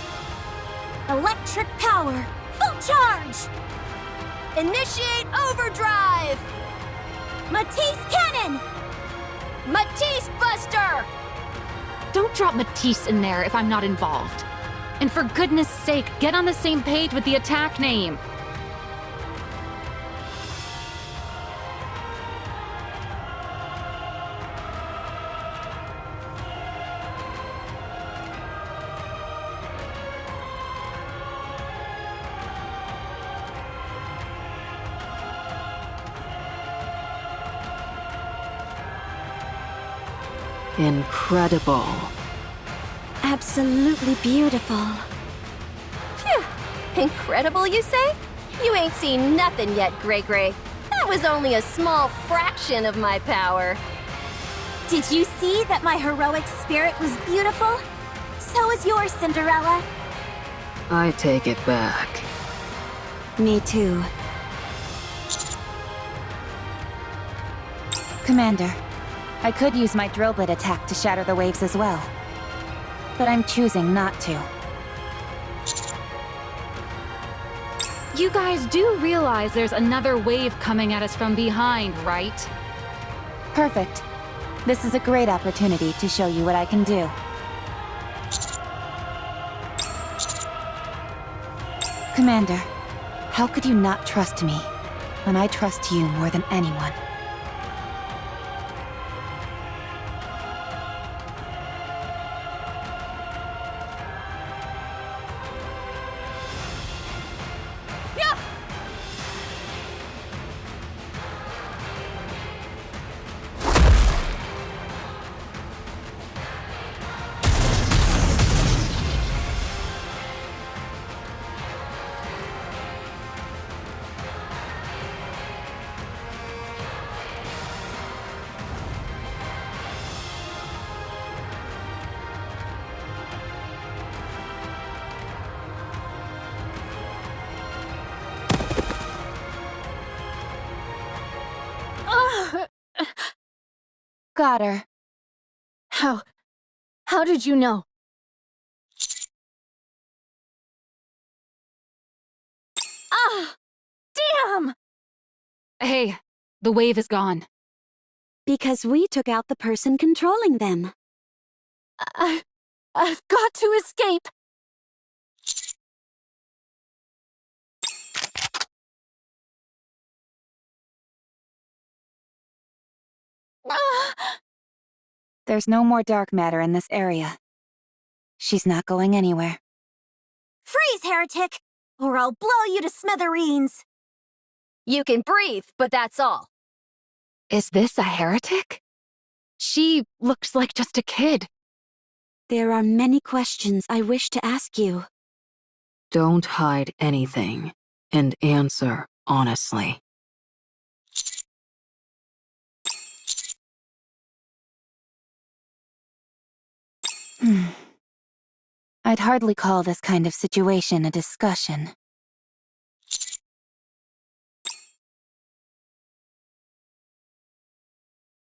Electric power! Full charge! Initiate overdrive! Matisse Cannon! Matisse Buster! Don't drop Matisse in there if I'm not involved. And for goodness sake, get on the same page with the attack name. Incredible. Absolutely beautiful. Phew. Incredible, you say? You ain't seen nothing yet, Grey Grey. That was only a small fraction of my power. Did you see that my heroic spirit was beautiful? So is yours, Cinderella. I take it back. Me too. Commander, I could use my drill bit attack to shatter the waves as well. But I'm choosing not to. You guys do realize there's another wave coming at us from behind, right? Perfect. This is a great opportunity to show you what I can do. Commander, how could you not trust me when I trust you more than anyone? Got her. How did you know? Ah! Damn! Hey, the wave is gone. Because we took out the person controlling them. I've got to escape! There's no more dark matter in this area. She's not going anywhere. Freeze, Heretic! Or I'll blow you to smithereens! You can breathe, but that's all. Is this a heretic? She looks like just a kid. There are many questions I wish to ask you. Don't hide anything, and answer honestly. I'd hardly call this kind of situation a discussion.